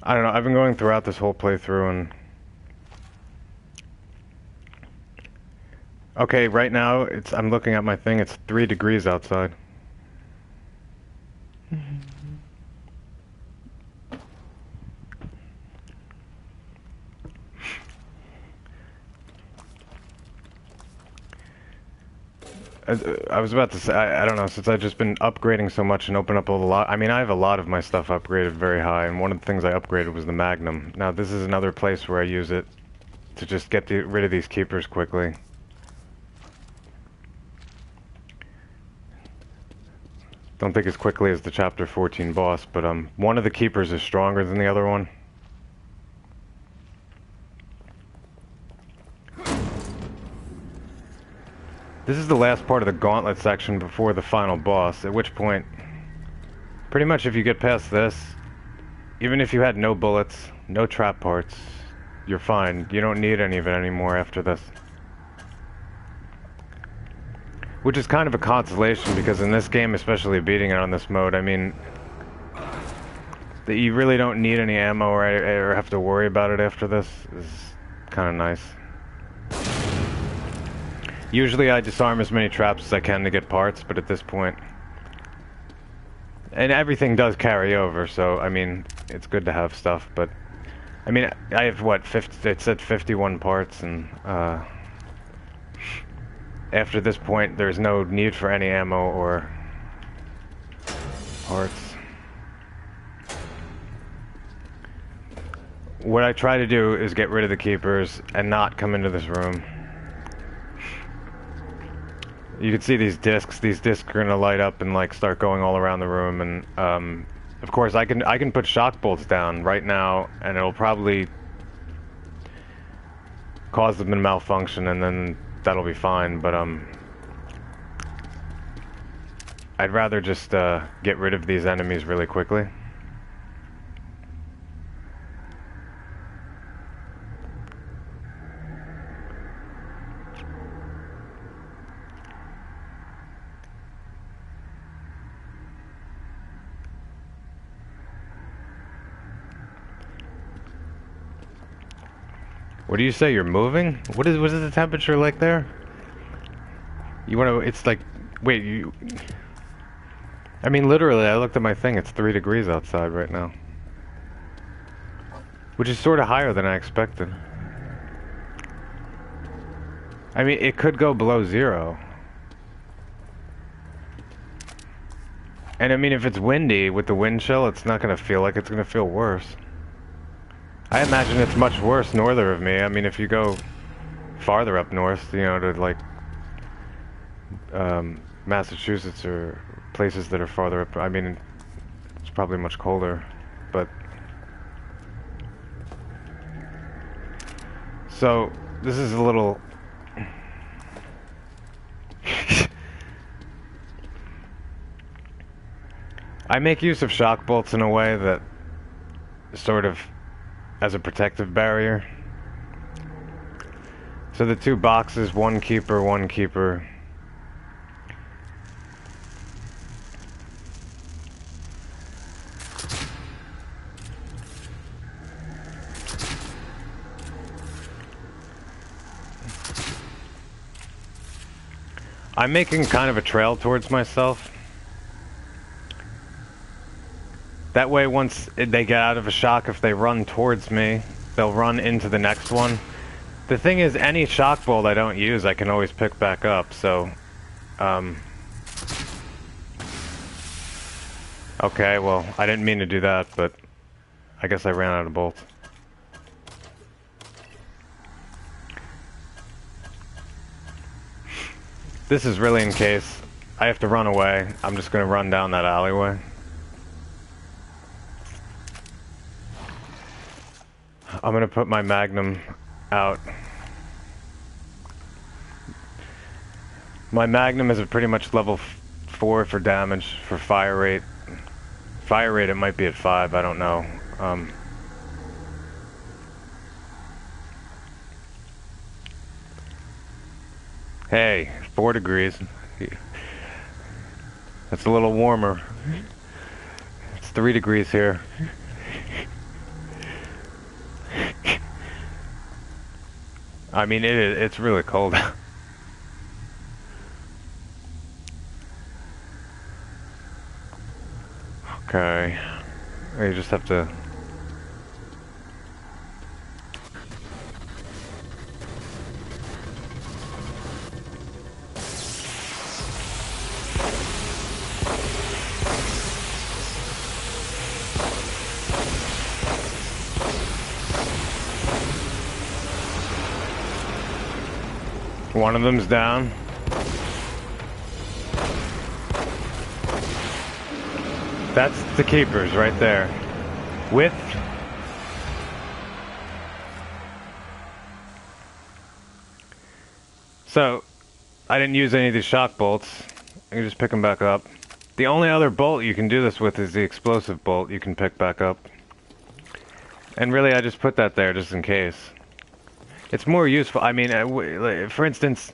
I don't know, I've been going throughout this whole playthrough and... Okay, right now, I'm looking at my thing, it's 3 degrees outside. I was about to say, I don't know, since I've just been upgrading so much and open up all the lot. I mean, I have a lot of my stuff upgraded very high, and one of the things I upgraded was the Magnum. Now, this is another place where I use it to just get rid of these keepers quickly. Don't think as quickly as the Chapter 14 boss, but one of the keepers is stronger than the other one. This is the last part of the gauntlet section before the final boss, at which point, pretty much if you get past this, even if you had no bullets, no trap parts, you're fine. You don't need any of it anymore after this. Which is kind of a consolation, because in this game, especially beating it on this mode, I mean, that you really don't need any ammo or have to worry about it after this is kind of nice. Usually I disarm as many traps as I can to get parts, but at this point... And everything does carry over, so, I mean, it's good to have stuff, but... I mean, I have, what, 50, it said 51 parts, and, after this point, there's no need for any ammo or parts. What I try to do is get rid of the keepers and not come into this room. You can see these discs. These discs are gonna light up and like start going all around the room, and of course I can put shock bolts down right now, and it'll probably cause them to malfunction, and then that'll be fine. But I'd rather just get rid of these enemies really quickly. What do you say? You're moving? What is the temperature like there? You want to? It's like, wait, you. I mean, literally, I looked at my thing. It's 3 degrees outside right now, which is sort of higher than I expected. I mean, it could go below 0. And I mean, if it's windy with the wind chill, it's not gonna feel like it's gonna feel worse. I imagine it's much worse northern of me. I mean, if you go farther up north, you know, to like Massachusetts or places that are farther up, I mean, it's probably much colder, but... So, this is a little... I make use of shock bolts in a way that sort of as a protective barrier. So the 2 boxes, 1 keeper, 1 keeper. I'm making kind of a trail towards myself. That way, once they get out of a shock, if they run towards me, they'll run into the next one. The thing is, any shock bolt I don't use, I can always pick back up, so... Okay, well, I didn't mean to do that, but I guess I ran out of bolts. This is really in case I have to run away. I'm just gonna run down that alleyway. I'm gonna put my Magnum out. My Magnum is a pretty much level 4 for damage. For fire rate, it might be at 5. I don't know. Hey, 4 degrees. That's a little warmer. It's 3 degrees here. I mean, it's really cold. Okay. You just have to... One of them's down. That's the keepers right there. With... So, I didn't use any of these shock bolts. I can just pick them back up. The only other bolt you can do this with is the explosive bolt you can pick back up. And really, I just put that there just in case. It's more useful. I mean, for instance,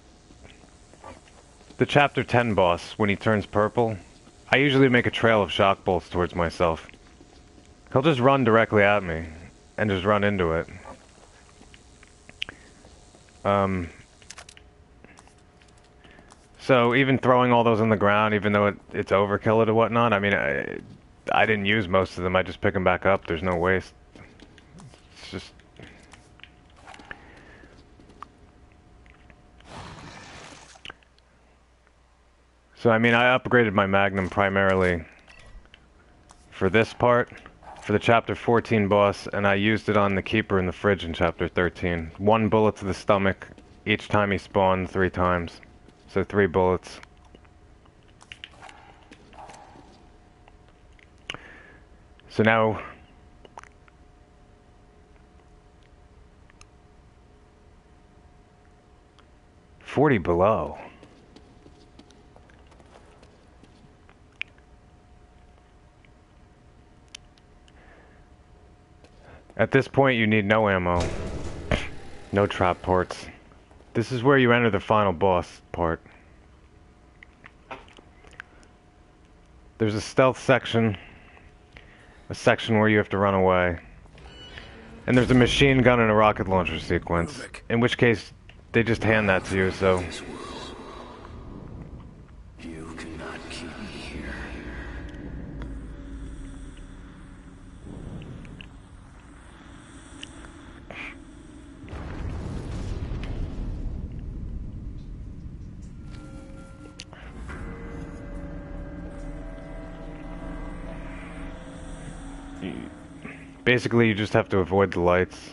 the Chapter 10 boss, when he turns purple, I usually make a trail of shock bolts towards myself. He'll just run directly at me, and just run into it. So even throwing all those on the ground, even though it's overkill or whatnot, I mean, I didn't use most of them, I just pick them back up, there's no waste. It's just... So I mean, I upgraded my Magnum primarily for this part, for the Chapter 14 boss, and I used it on the Keeper in the fridge in Chapter 13. 1 bullet to the stomach each time he spawned 3 times. So 3 bullets. So now... $40 below. At this point, you need no ammo. No trap ports. This is where you enter the final boss part. There's a stealth section. A section where you have to run away. And there's a machine gun and a rocket launcher sequence. In which case, they just hand that to you, so... You cannot keep me here. Basically, you just have to avoid the lights.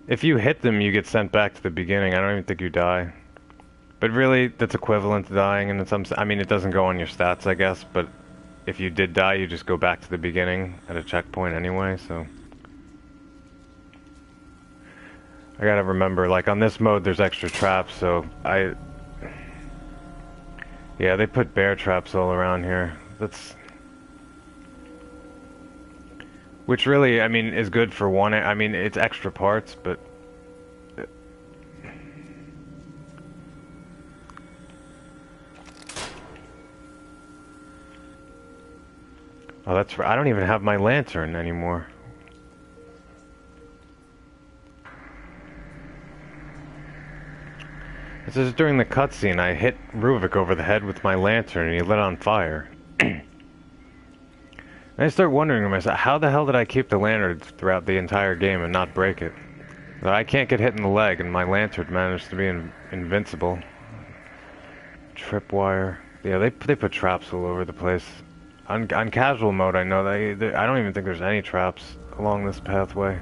If you hit them, you get sent back to the beginning. I don't even think you die. But really, that's equivalent to dying in some... I mean, it doesn't go on your stats, I guess, but if you did die, you just go back to the beginning at a checkpoint anyway, so... I gotta remember, like, on this mode, there's extra traps, so yeah, they put bear traps all around here. That's... Which really, I mean, is good for one... I mean, it's extra parts, but... Oh, that's right. I don't even have my lantern anymore. It says during the cutscene, I hit Ruvik over the head with my lantern and he lit on fire. And I start wondering to myself, how the hell did I keep the lantern throughout the entire game and not break it? I can't get hit in the leg, and my lantern managed to be invincible. Tripwire. Yeah, they put traps all over the place. On casual mode, I know I don't even think there's any traps along this pathway.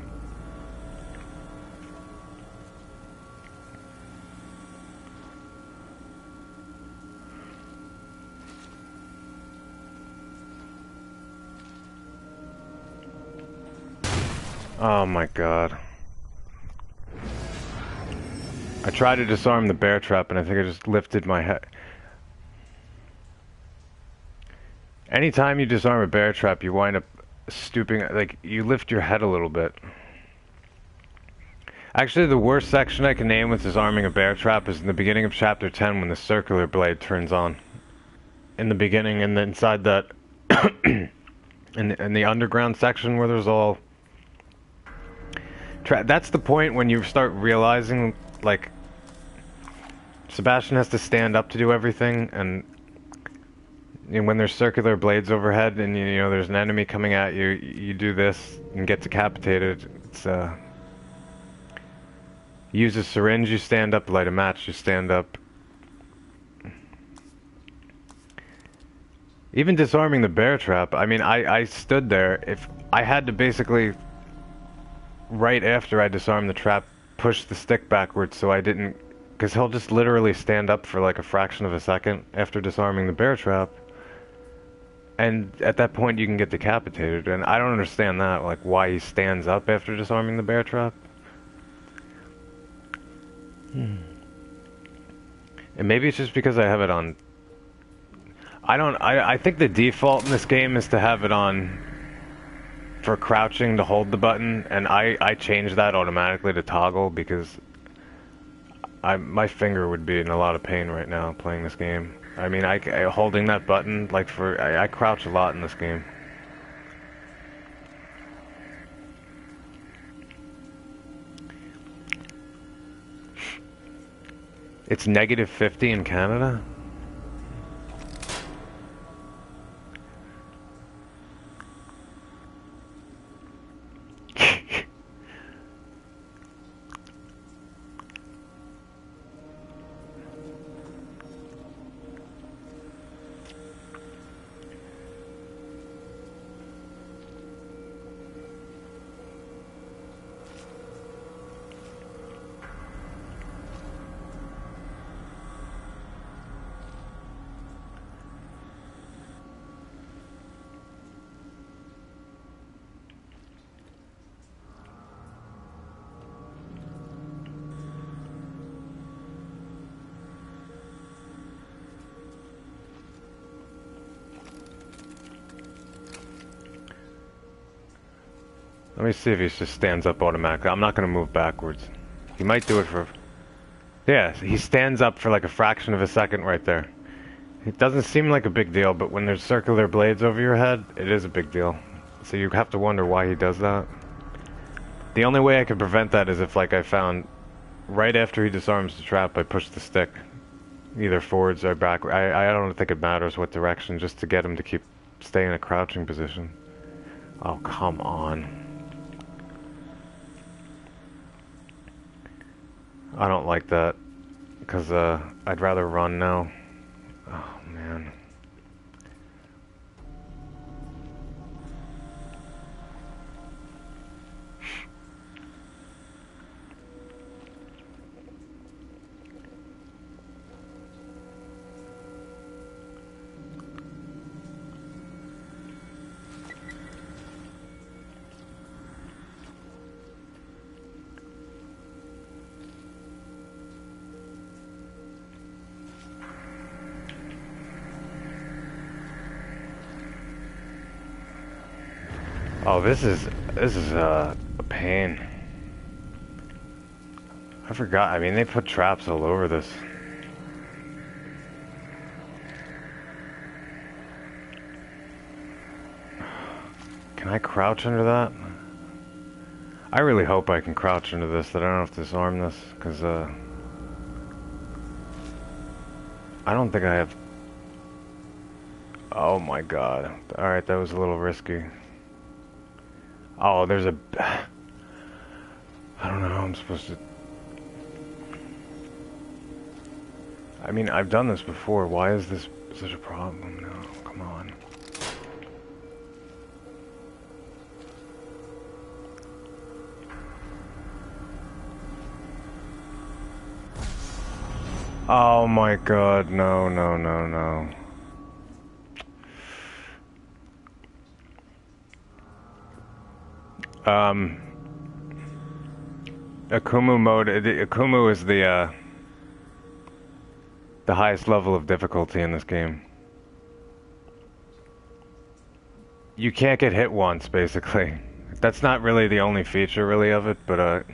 Oh my god. I tried to disarm the bear trap and I think I just lifted my head. Anytime you disarm a bear trap, you wind up stooping, like, you lift your head a little bit. Actually, the worst section I can name with disarming a bear trap is in the beginning of Chapter 10 when the circular blade turns on. In the beginning, and then inside that, in the underground section where there's all... That's the point when you start realizing, like, Sebastian has to stand up to do everything, and when there's circular blades overhead and you know there's an enemy coming at you, you do this and get decapitated. It's use a syringe, you stand up, light a match, you stand up. Even disarming the bear trap, I mean, I stood there. If I had to basically, right after I disarmed the trap, push the stick backwards so I didn't, because he'll just literally stand up for like a fraction of a second after disarming the bear trap. And at that point you can get decapitated, and I don't understand that, like why he stands up after disarming the bear trap. And maybe it's just because I have it on... I think the default in this game is to have it on for crouching to hold the button, and I changed that automatically to toggle because my finger would be in a lot of pain right now playing this game. I mean, holding that button, like I crouch a lot in this game. It's -50 in Canada? Let me see if he just stands up automatically. I'm not going to move backwards. He might do it for... Yeah, he stands up for like a fraction of a second right there. It doesn't seem like a big deal, but when there's circular blades over your head, it is a big deal. So you have to wonder why he does that. The only way I could prevent that is if, like, I found... Right after he disarms the trap, I push the stick. Either forwards or back. I don't think it matters what direction, just to get him to stay in a crouching position. Oh, come on. I don't like that, because I'd rather run now. Oh, man. Oh, this is a pain. I forgot. I mean, they put traps all over this. Can I crouch under that? I really hope I can crouch under this, that I don't have to disarm this, because I don't think I have... Oh my god. Alright, that was a little risky. Oh, there's a... I don't know how I'm supposed to... I mean, I've done this before. Why is this such a problem? No, come on. Oh my god, no, no, no, no. AKUMU mode, AKUMU is the highest level of difficulty in this game. You can't get hit once, basically. That's not really the only feature, really, of it, but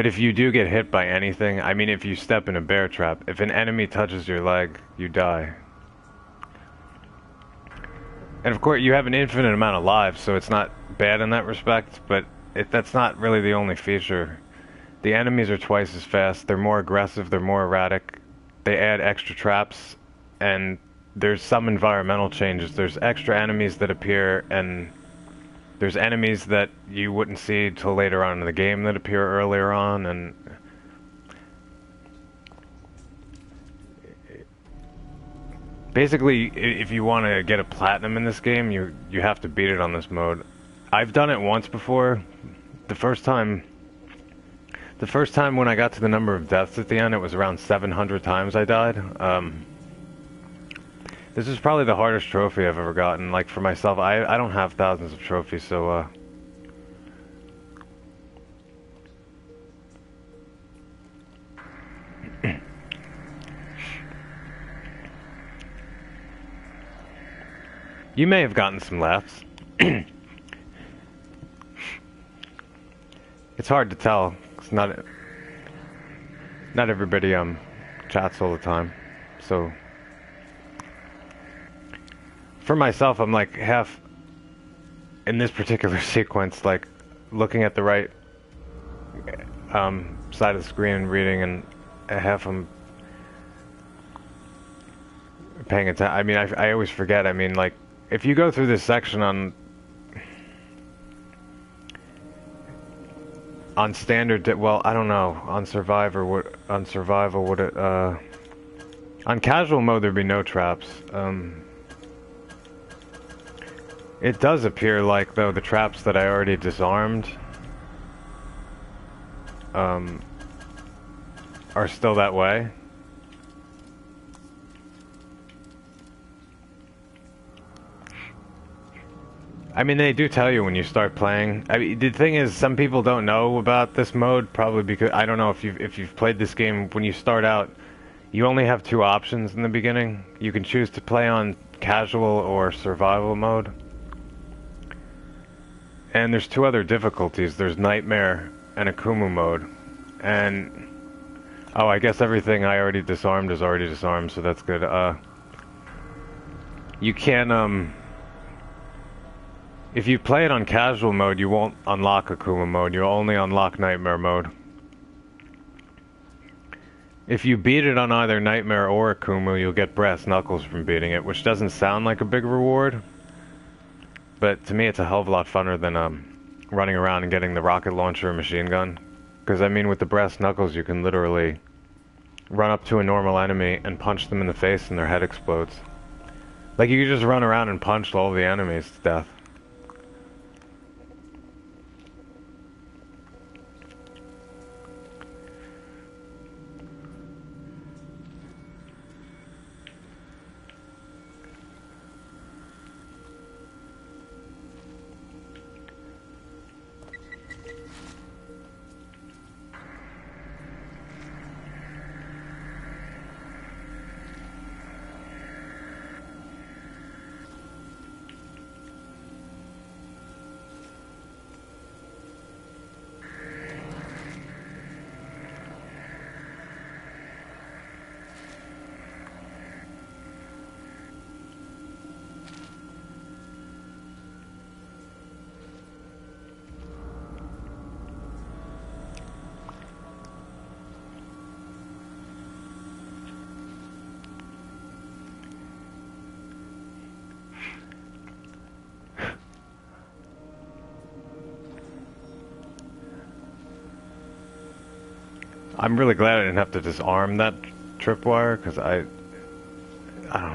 if you do get hit by anything, I mean, if you step in a bear trap, if an enemy touches your leg, you die. And of course, you have an infinite amount of lives, so it's not bad in that respect, but that's not really the only feature. The enemies are twice as fast, they're more aggressive, they're more erratic, they add extra traps, and there's some environmental changes. There's extra enemies that appear, and there's enemies that you wouldn't see till later on in the game that appear earlier on, and basically, if you want to get a platinum in this game, you have to beat it on this mode. I've done it once before. The first time when I got to the number of deaths at the end, it was around 700 times I died. This is probably the hardest trophy I've ever gotten. Like, for myself, I don't have thousands of trophies, so you may have gotten some laughs. It's hard to tell. It's not... not everybody chats all the time, so for myself, I'm like half in this particular sequence, like looking at the right side of the screen and reading, and half I'm paying attention. I mean, I always forget. I mean, like if you go through this section on standard, well, I don't know, on survival would it on casual mode there'd be no traps. It does appear like though the traps that I already disarmed are still that way. I mean, they do tell you when you start playing. I mean, the thing is, some people don't know about this mode, probably because I don't know if you've played this game. When you start out, you only have two options in the beginning. You can choose to play on casual or survival mode. And there's two other difficulties. There's Nightmare and AKUMU mode. And oh, I guess everything I already disarmed is already disarmed, so that's good. You can if you play it on casual mode, you won't unlock AKUMU mode. You'll only unlock Nightmare mode. If you beat it on either Nightmare or AKUMU, you'll get brass knuckles from beating it, which doesn't sound like a big reward. But to me, it's a hell of a lot funner than running around and getting the rocket launcher or machine gun. Because, I mean, with the brass knuckles, you can literally run up to a normal enemy and punch them in the face and their head explodes. Like, you can just run around and punch all the enemies to death. I'm really glad I didn't have to disarm that tripwire, because